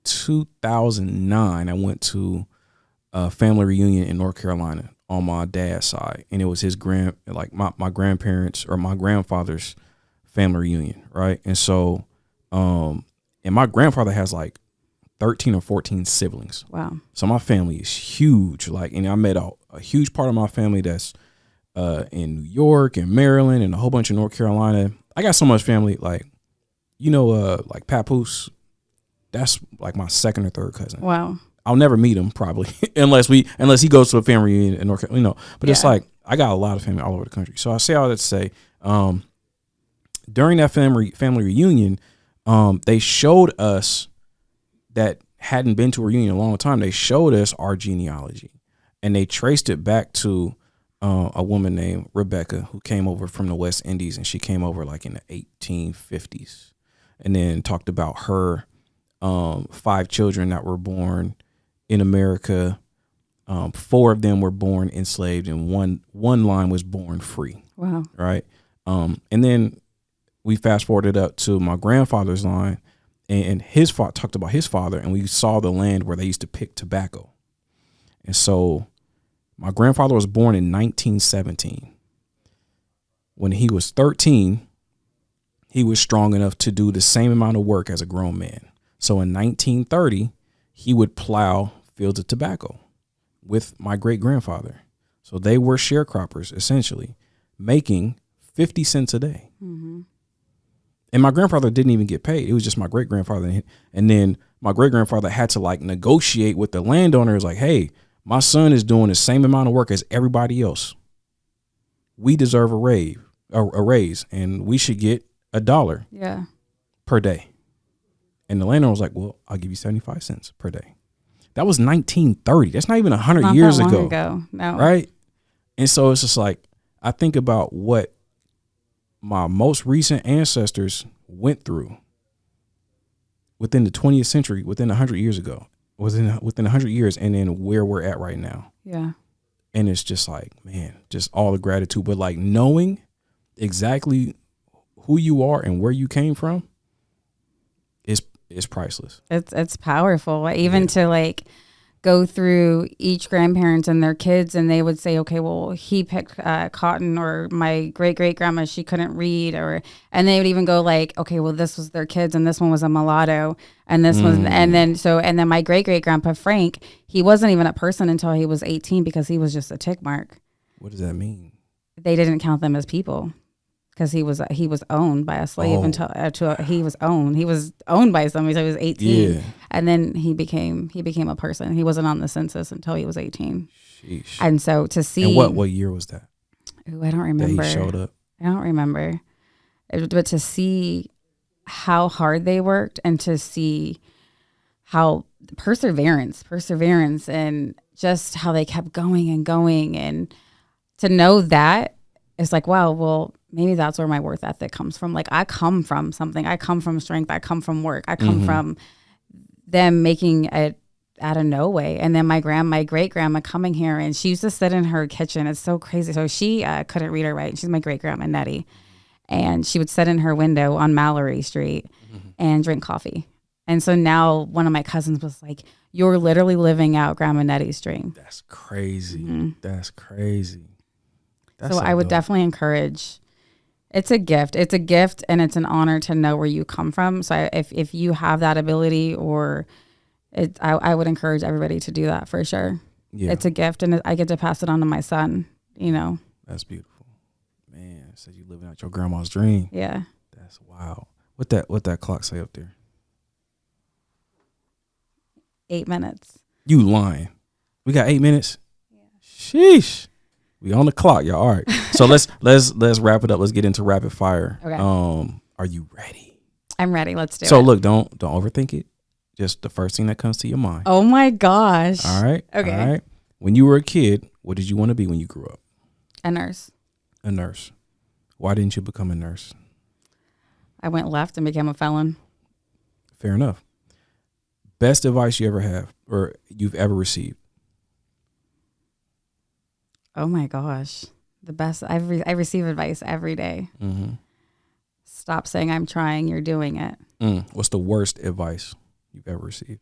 2009, I went to a family reunion in North Carolina on my dad's side, and it was his my grandparents or my grandfather's family reunion, right? And so, and my grandfather has like 13 or 14 siblings.
Wow.
So my family is huge. Like, and I met a huge part of my family that's in New York and Maryland and a whole bunch of North Carolina. I got so much family, like, like Papoose, that's like my second or third cousin.
Wow.
I'll never meet him probably unless he goes to a family reunion in North Carolina, but it's like, I got a lot of family all over the country. So I say all that to say, during that family reunion, they showed us that hadn't been to a reunion in a long time. They showed us our genealogy, and they traced it back to a woman named Rebecca, who came over from the West Indies, and she came over like in the 1850s, and then talked about her 5 children that were born in America. 4 of them were born enslaved, and one line was born free.
Wow.
Right. And then we fast forwarded up to my grandfather's line, and his father talked about his father, and we saw the land where they used to pick tobacco. And so my grandfather was born in 1917. When he was 13, he was strong enough to do the same amount of work as a grown man. So in 1930, he would plow fields of tobacco with my great grandfather. So they were sharecroppers, essentially, making 50 cents a day. And my grandfather didn't even get paid. It was just my great grandfather. And then my great grandfather had to like negotiate with the landowners, like, hey, my son is doing the same amount of work as everybody else. We deserve a raise, and we should get $1 per day. And the landowner was like, well, I'll give you 75 cents per day. That was 1930. That's not even 100 years ago.
No.
Right? And so it's just like, I think about what my most recent ancestors went through within the 20th century, within 100 years ago, within 100 years, and then where we're at right now.
Yeah.
And it's just like, man, just all the gratitude, but like knowing exactly who you are and where you came from, is priceless.
It's powerful. Even to like go through each grandparent and their kids, and they would say, okay, well, he picked cotton, or my great grandma, she couldn't read, and they would even go like, okay, well, this was their kids, and this one was a mulatto, and this was, and then my great grandpa Frank, he wasn't even a person until he was 18 because he was just a tick mark.
What does that mean?
They didn't count them as people. Because he was owned by a slave until he was owned by somebody. So he was 18, and then he became a person. He wasn't on the census until he was 18.
Sheesh.
And so to see,
and what year was that?
Ooh, I don't remember.
That he showed up.
I don't remember, but to see how hard they worked, and to see how perseverance, and just how they kept going and going, and to know that it's like, wow, well, maybe that's where my worth ethic comes from. Like, I come from something. I come from strength. I come from work. I come from them making it out of no way. And then my great grandma coming here, and she used to sit in her kitchen. It's so crazy. So she couldn't read or write. She's my great grandma, Nettie. And she would sit in her window on Mallory Street and drink coffee. And so now one of my cousins was like, you're literally living out Grandma Nettie's dream.
That's crazy. That's crazy.
So I would definitely encourage. It's a gift. It's a gift, and it's an honor to know where you come from. So if you have that ability, I would encourage everybody to do that for sure. Yeah. It's a gift, and I get to pass it on to my son, you know.
That's beautiful. Man, so you living out your grandma's dream.
Yeah.
That's wild. What that clock say up there?
8 minutes.
You lying. We got 8 minutes? Yeah. Sheesh. We on the clock, y'all. All right. So let's wrap it up. Let's get into rapid fire.
Okay.
Are you ready?
I'm ready. Let's do it.
So look, don't overthink it. Just the first thing that comes to your mind.
Oh my gosh.
All right.
Okay.
All right. When you were a kid, what did you want to be when you grew up?
A nurse.
A nurse. Why didn't you become a nurse?
I went left and became a felon.
Fair enough. Best advice you ever have or you've ever received?
Oh my gosh. The best. I receive advice every day. Mm-hmm. Stop saying I'm trying. You're doing it.
What's the worst advice you've ever received?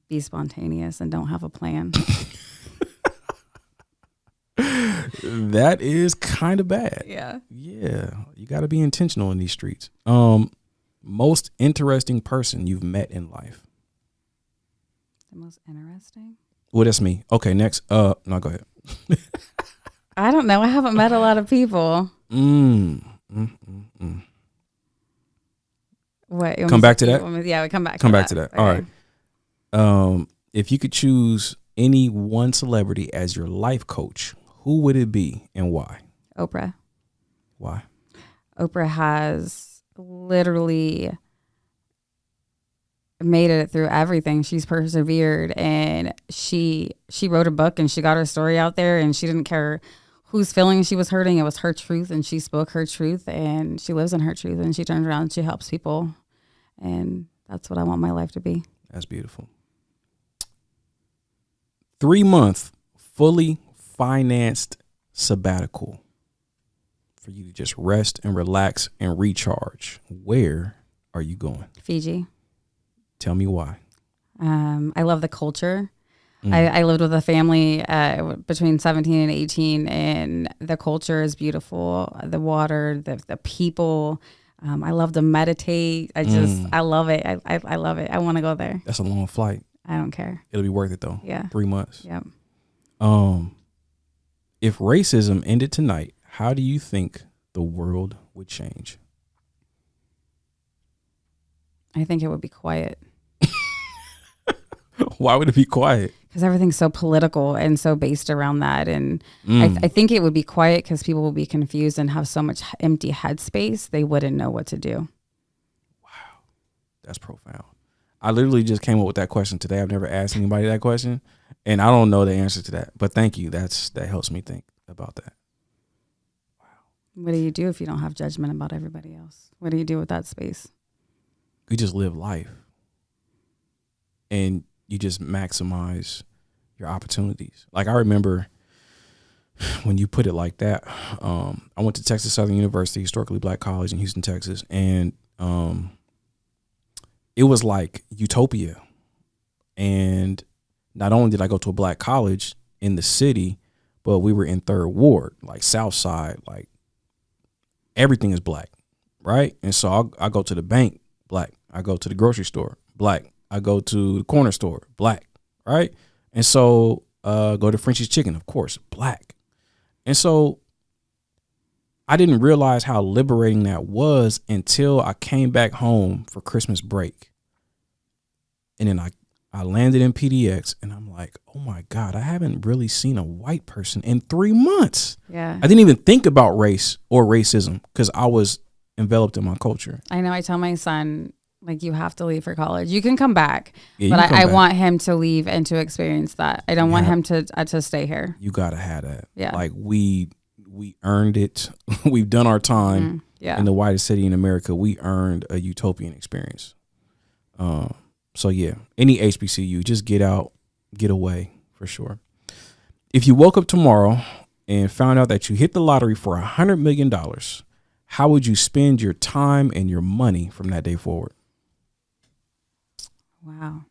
Be spontaneous and don't have a plan.
That is kind of bad.
Yeah.
Yeah. You got to be intentional in these streets. Most interesting person you've met in life?
The most interesting?
Well, that's me. Okay, next. No, go ahead.
I don't know. I haven't met a lot of people. What?
Come back to that?
Yeah, we come back
to that. Okay. All right. If you could choose any one celebrity as your life coach, who would it be and why?
Oprah.
Why?
Oprah has literally made it through everything. She's persevered, and she wrote a book, and she got her story out there, and she didn't care whose feelings she was hurting. It was her truth, and she spoke her truth, and she lives in her truth, and she turns around and she helps people, and that's what I want my life to be.
That's beautiful. 3-month fully financed sabbatical for you to just rest and relax and recharge. Where are you going?
Fiji.
Tell me why.
I love the culture. I lived with a family between 17 and 18, and the culture is beautiful. The water, the people. I love to meditate. I love it. I love it. I want to go there.
That's a long flight.
I don't care.
It'll be worth it though.
Yeah.
3 months.
Yep.
If racism ended tonight, how do you think the world would change?
I think it would be quiet.
Why would it be quiet?
Because everything's so political and so based around that. And I think it would be quiet because people will be confused and have so much empty headspace, they wouldn't know what to do.
Wow. That's profound. I literally just came up with that question today. I've never asked anybody that question, and I don't know the answer to that. But thank you. That helps me think about that. Wow.
What do you do if you don't have judgment about everybody else? What do you do with that space?
You just live life. And you just maximize your opportunities. Like I remember when you put it like that, I went to Texas Southern University, historically black college in Houston, Texas. And it was like utopia. And not only did I go to a black college in the city, but we were in Third Ward, like South Side, like everything is black, right? And so I go to the bank, black. I go to the grocery store, black. I go to the corner store, black, right? And so go to Frenchie's Chicken, of course, black. And so I didn't realize how liberating that was until I came back home for Christmas break. And then I landed in PDX and I'm like, oh my God, I haven't really seen a white person in 3 months.
Yeah.
I didn't even think about race or racism because I was enveloped in my culture.
I know. I tell my son, like, you have to leave for college. You can come back,
Yeah,
but I
back.
want him to leave and to experience that. I don't want him to stay here.
You got to have that.
Yeah.
Like we earned it. We've done our time in the whitest city in America. We earned a utopian experience. So yeah, any HBCU, just get out, get away for sure. If you woke up tomorrow and found out that you hit the lottery for $100 million, how would you spend your time and your money from that day forward?
Wow.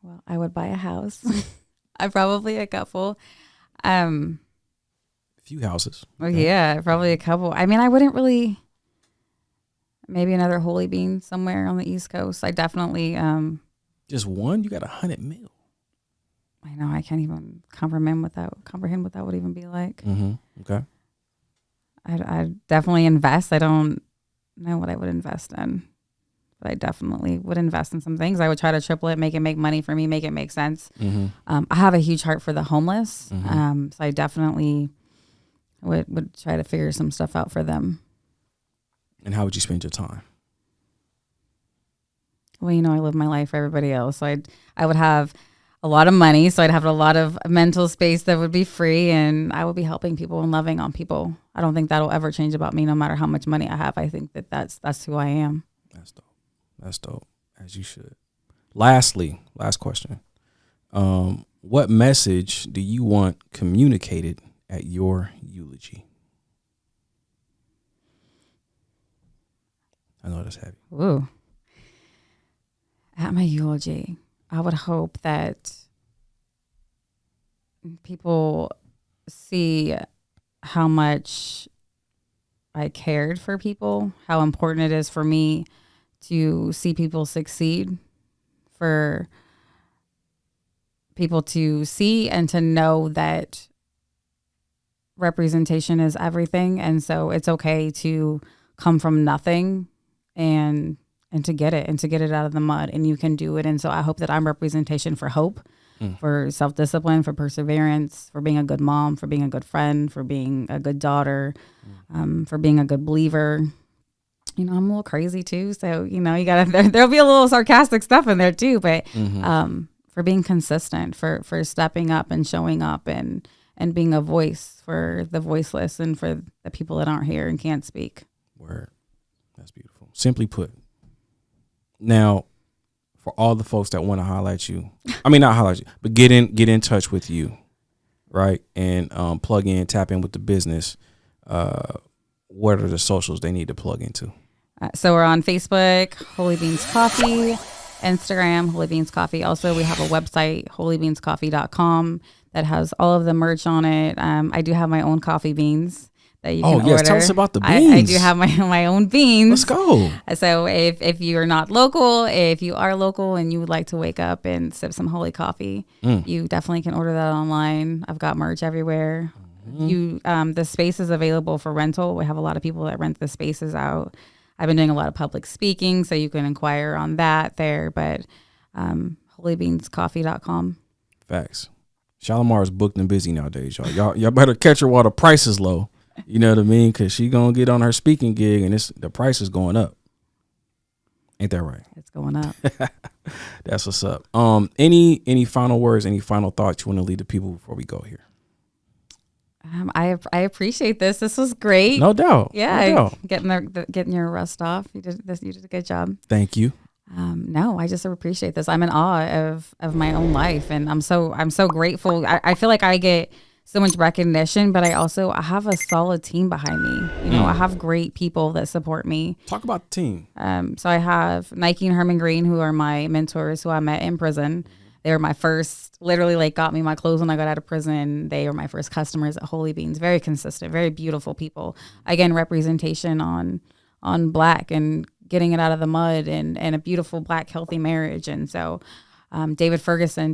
Well, I would buy a house. I probably a couple.
A few houses.
Well, yeah, probably a couple. I mean, I wouldn't really. Maybe another Holy Beanz somewhere on the East Coast. I definitely.
Just one? You got $100 million.
I know. I can't even comprehend what that would even be like.
Mm-hmm. Okay.
I definitely invest. I don't know what I would invest in, but I definitely would invest in some things. I would try to triple it, make it make money for me, make it make sense.
Mm-hmm.
I have a huge heart for the homeless,
Mm-hmm.
so I definitely would try to figure some stuff out for them.
And how would you spend your time?
Well, I live my life for everybody else. So I would have a lot of money. So I'd have a lot of mental space that would be free, and I would be helping people and loving on people. I don't think that'll ever change about me, no matter how much money I have. I think that's who I am.
That's dope. That's dope. As you should. Lastly, last question. What message do you want communicated at your eulogy? I know that's heavy.
Ooh. At my eulogy, I would hope that people see how much I cared for people, how important it is for me to see people succeed, for people to see and to know that representation is everything. And so it's okay to come from nothing and to get it out of the mud, and you can do it. And so I hope that I'm representation for hope, for self-discipline, for perseverance, for being a good mom, for being a good friend, for being a good daughter, for being a good believer. I'm a little crazy too. So, you gotta, there'll be a little sarcastic stuff in there too, but, for being consistent, for stepping up and showing up and being a voice for the voiceless and for the people that aren't here and can't speak.
Word. That's beautiful. Simply put. Now, for all the folks that want to highlight you, not highlight you, but get in touch with you, right? And plug in, tap in with the business. What are the socials they need to plug into?
So we're on Facebook, Holy Beanz Coffee, Instagram, Holy Beanz Coffee. Also, we have a website, holybeanzcoffee.com, that has all of the merch on it. I do have my own coffee beans that you can order.
Tell us about the beans.
I do have my own beans.
Let's go.
So if you're not local, if you are local and you would like to wake up and sip some holy coffee, you definitely can order that online. I've got merch everywhere. The space is available for rental. We have a lot of people that rent the spaces out. I've been doing a lot of public speaking, so you can inquire on that there. But holybeanzcoffee.com.
Facts. Shalimar is booked and busy nowadays, y'all. Y'all better catch her while the price is low. You know what I mean? Because she gonna get on her speaking gig, and the price is going up. Ain't that right?
It's going up.
That's what's up. Any final words? Any final thoughts you want to leave the people before we go here?
I appreciate this. This was great.
No doubt.
Yeah,
no doubt.
getting your rust off. You did a good job.
Thank you.
No, I just appreciate this. I'm in awe of my own life, and I'm so grateful. I feel like I get so much recognition, but I have a solid team behind me. You know, I have great people that support me.
Talk about the team.
So I have Nike and Herman Green, who are my mentors, who I met in prison. They were my first, literally like got me my clothes when I got out of prison. They were my first customers at Holy Beanz. Very consistent, very beautiful people. Again, representation on Black and getting it out of the mud and a beautiful Black healthy marriage. And so David Ferguson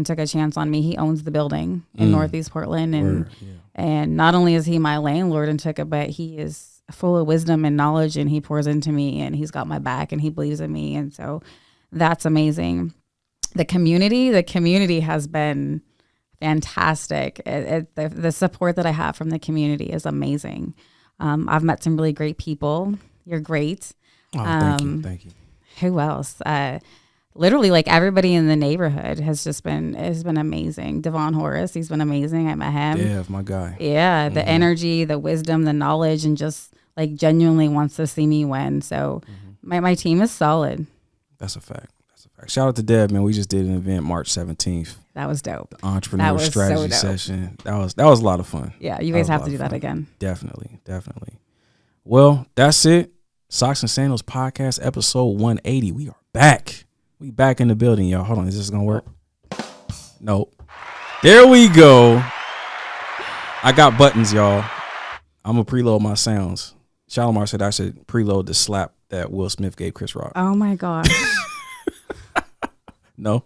took a chance on me. He owns the building in Northeast Portland. And not only is he my landlord and took it, but he is full of wisdom and knowledge, and he pours into me, and he's got my back, and he believes in me. And so that's amazing. The community has been fantastic. The support that I have from the community is amazing. I've met some really great people. You're great.
Oh, thank you.
Who else? Literally, like everybody in the neighborhood has been amazing. Devon Horace, he's been amazing. I met him.
Yeah, my guy.
Yeah, the energy, the wisdom, the knowledge, and just like genuinely wants to see me win. So my team is solid.
That's a fact. Shout out to Deb, man. We just did an event March 17th.
That was dope.
The entrepreneur strategy session. That was a lot of fun.
Yeah, you guys have to do that again.
Definitely. Well, that's it. Socks and Sandals Podcast, episode 180. We are back. We back in the building, y'all. Hold on, is this gonna work? Nope. There we go. I got buttons, y'all. I'm gonna preload my sounds. Shalimar said I should preload the slap that Will Smith gave Chris Rock.
Oh my gosh.
No.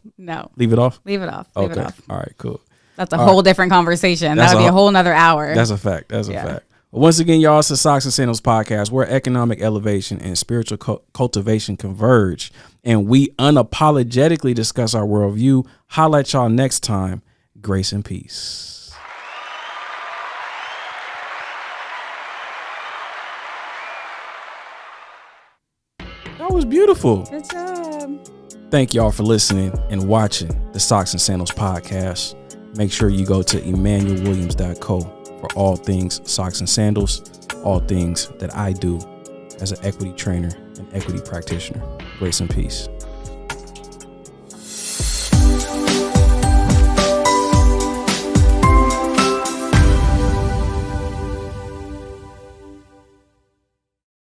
Leave it off.
Okay. All right, cool.
That's a whole different conversation. That would be a whole nother hour.
That's a fact. That's a fact. Once again, y'all, it's the Socks and Sandals Podcast, where economic elevation and spiritual cultivation converge, and we unapologetically discuss our worldview. Holla at y'all next time. Grace and peace. That was beautiful.
Good job.
Thank y'all for listening and watching the Socks and Sandals Podcast. Make sure you go to emmanuelwilliams.co for all things socks and sandals, all things that I do as an equity trainer and equity practitioner. Grace and peace.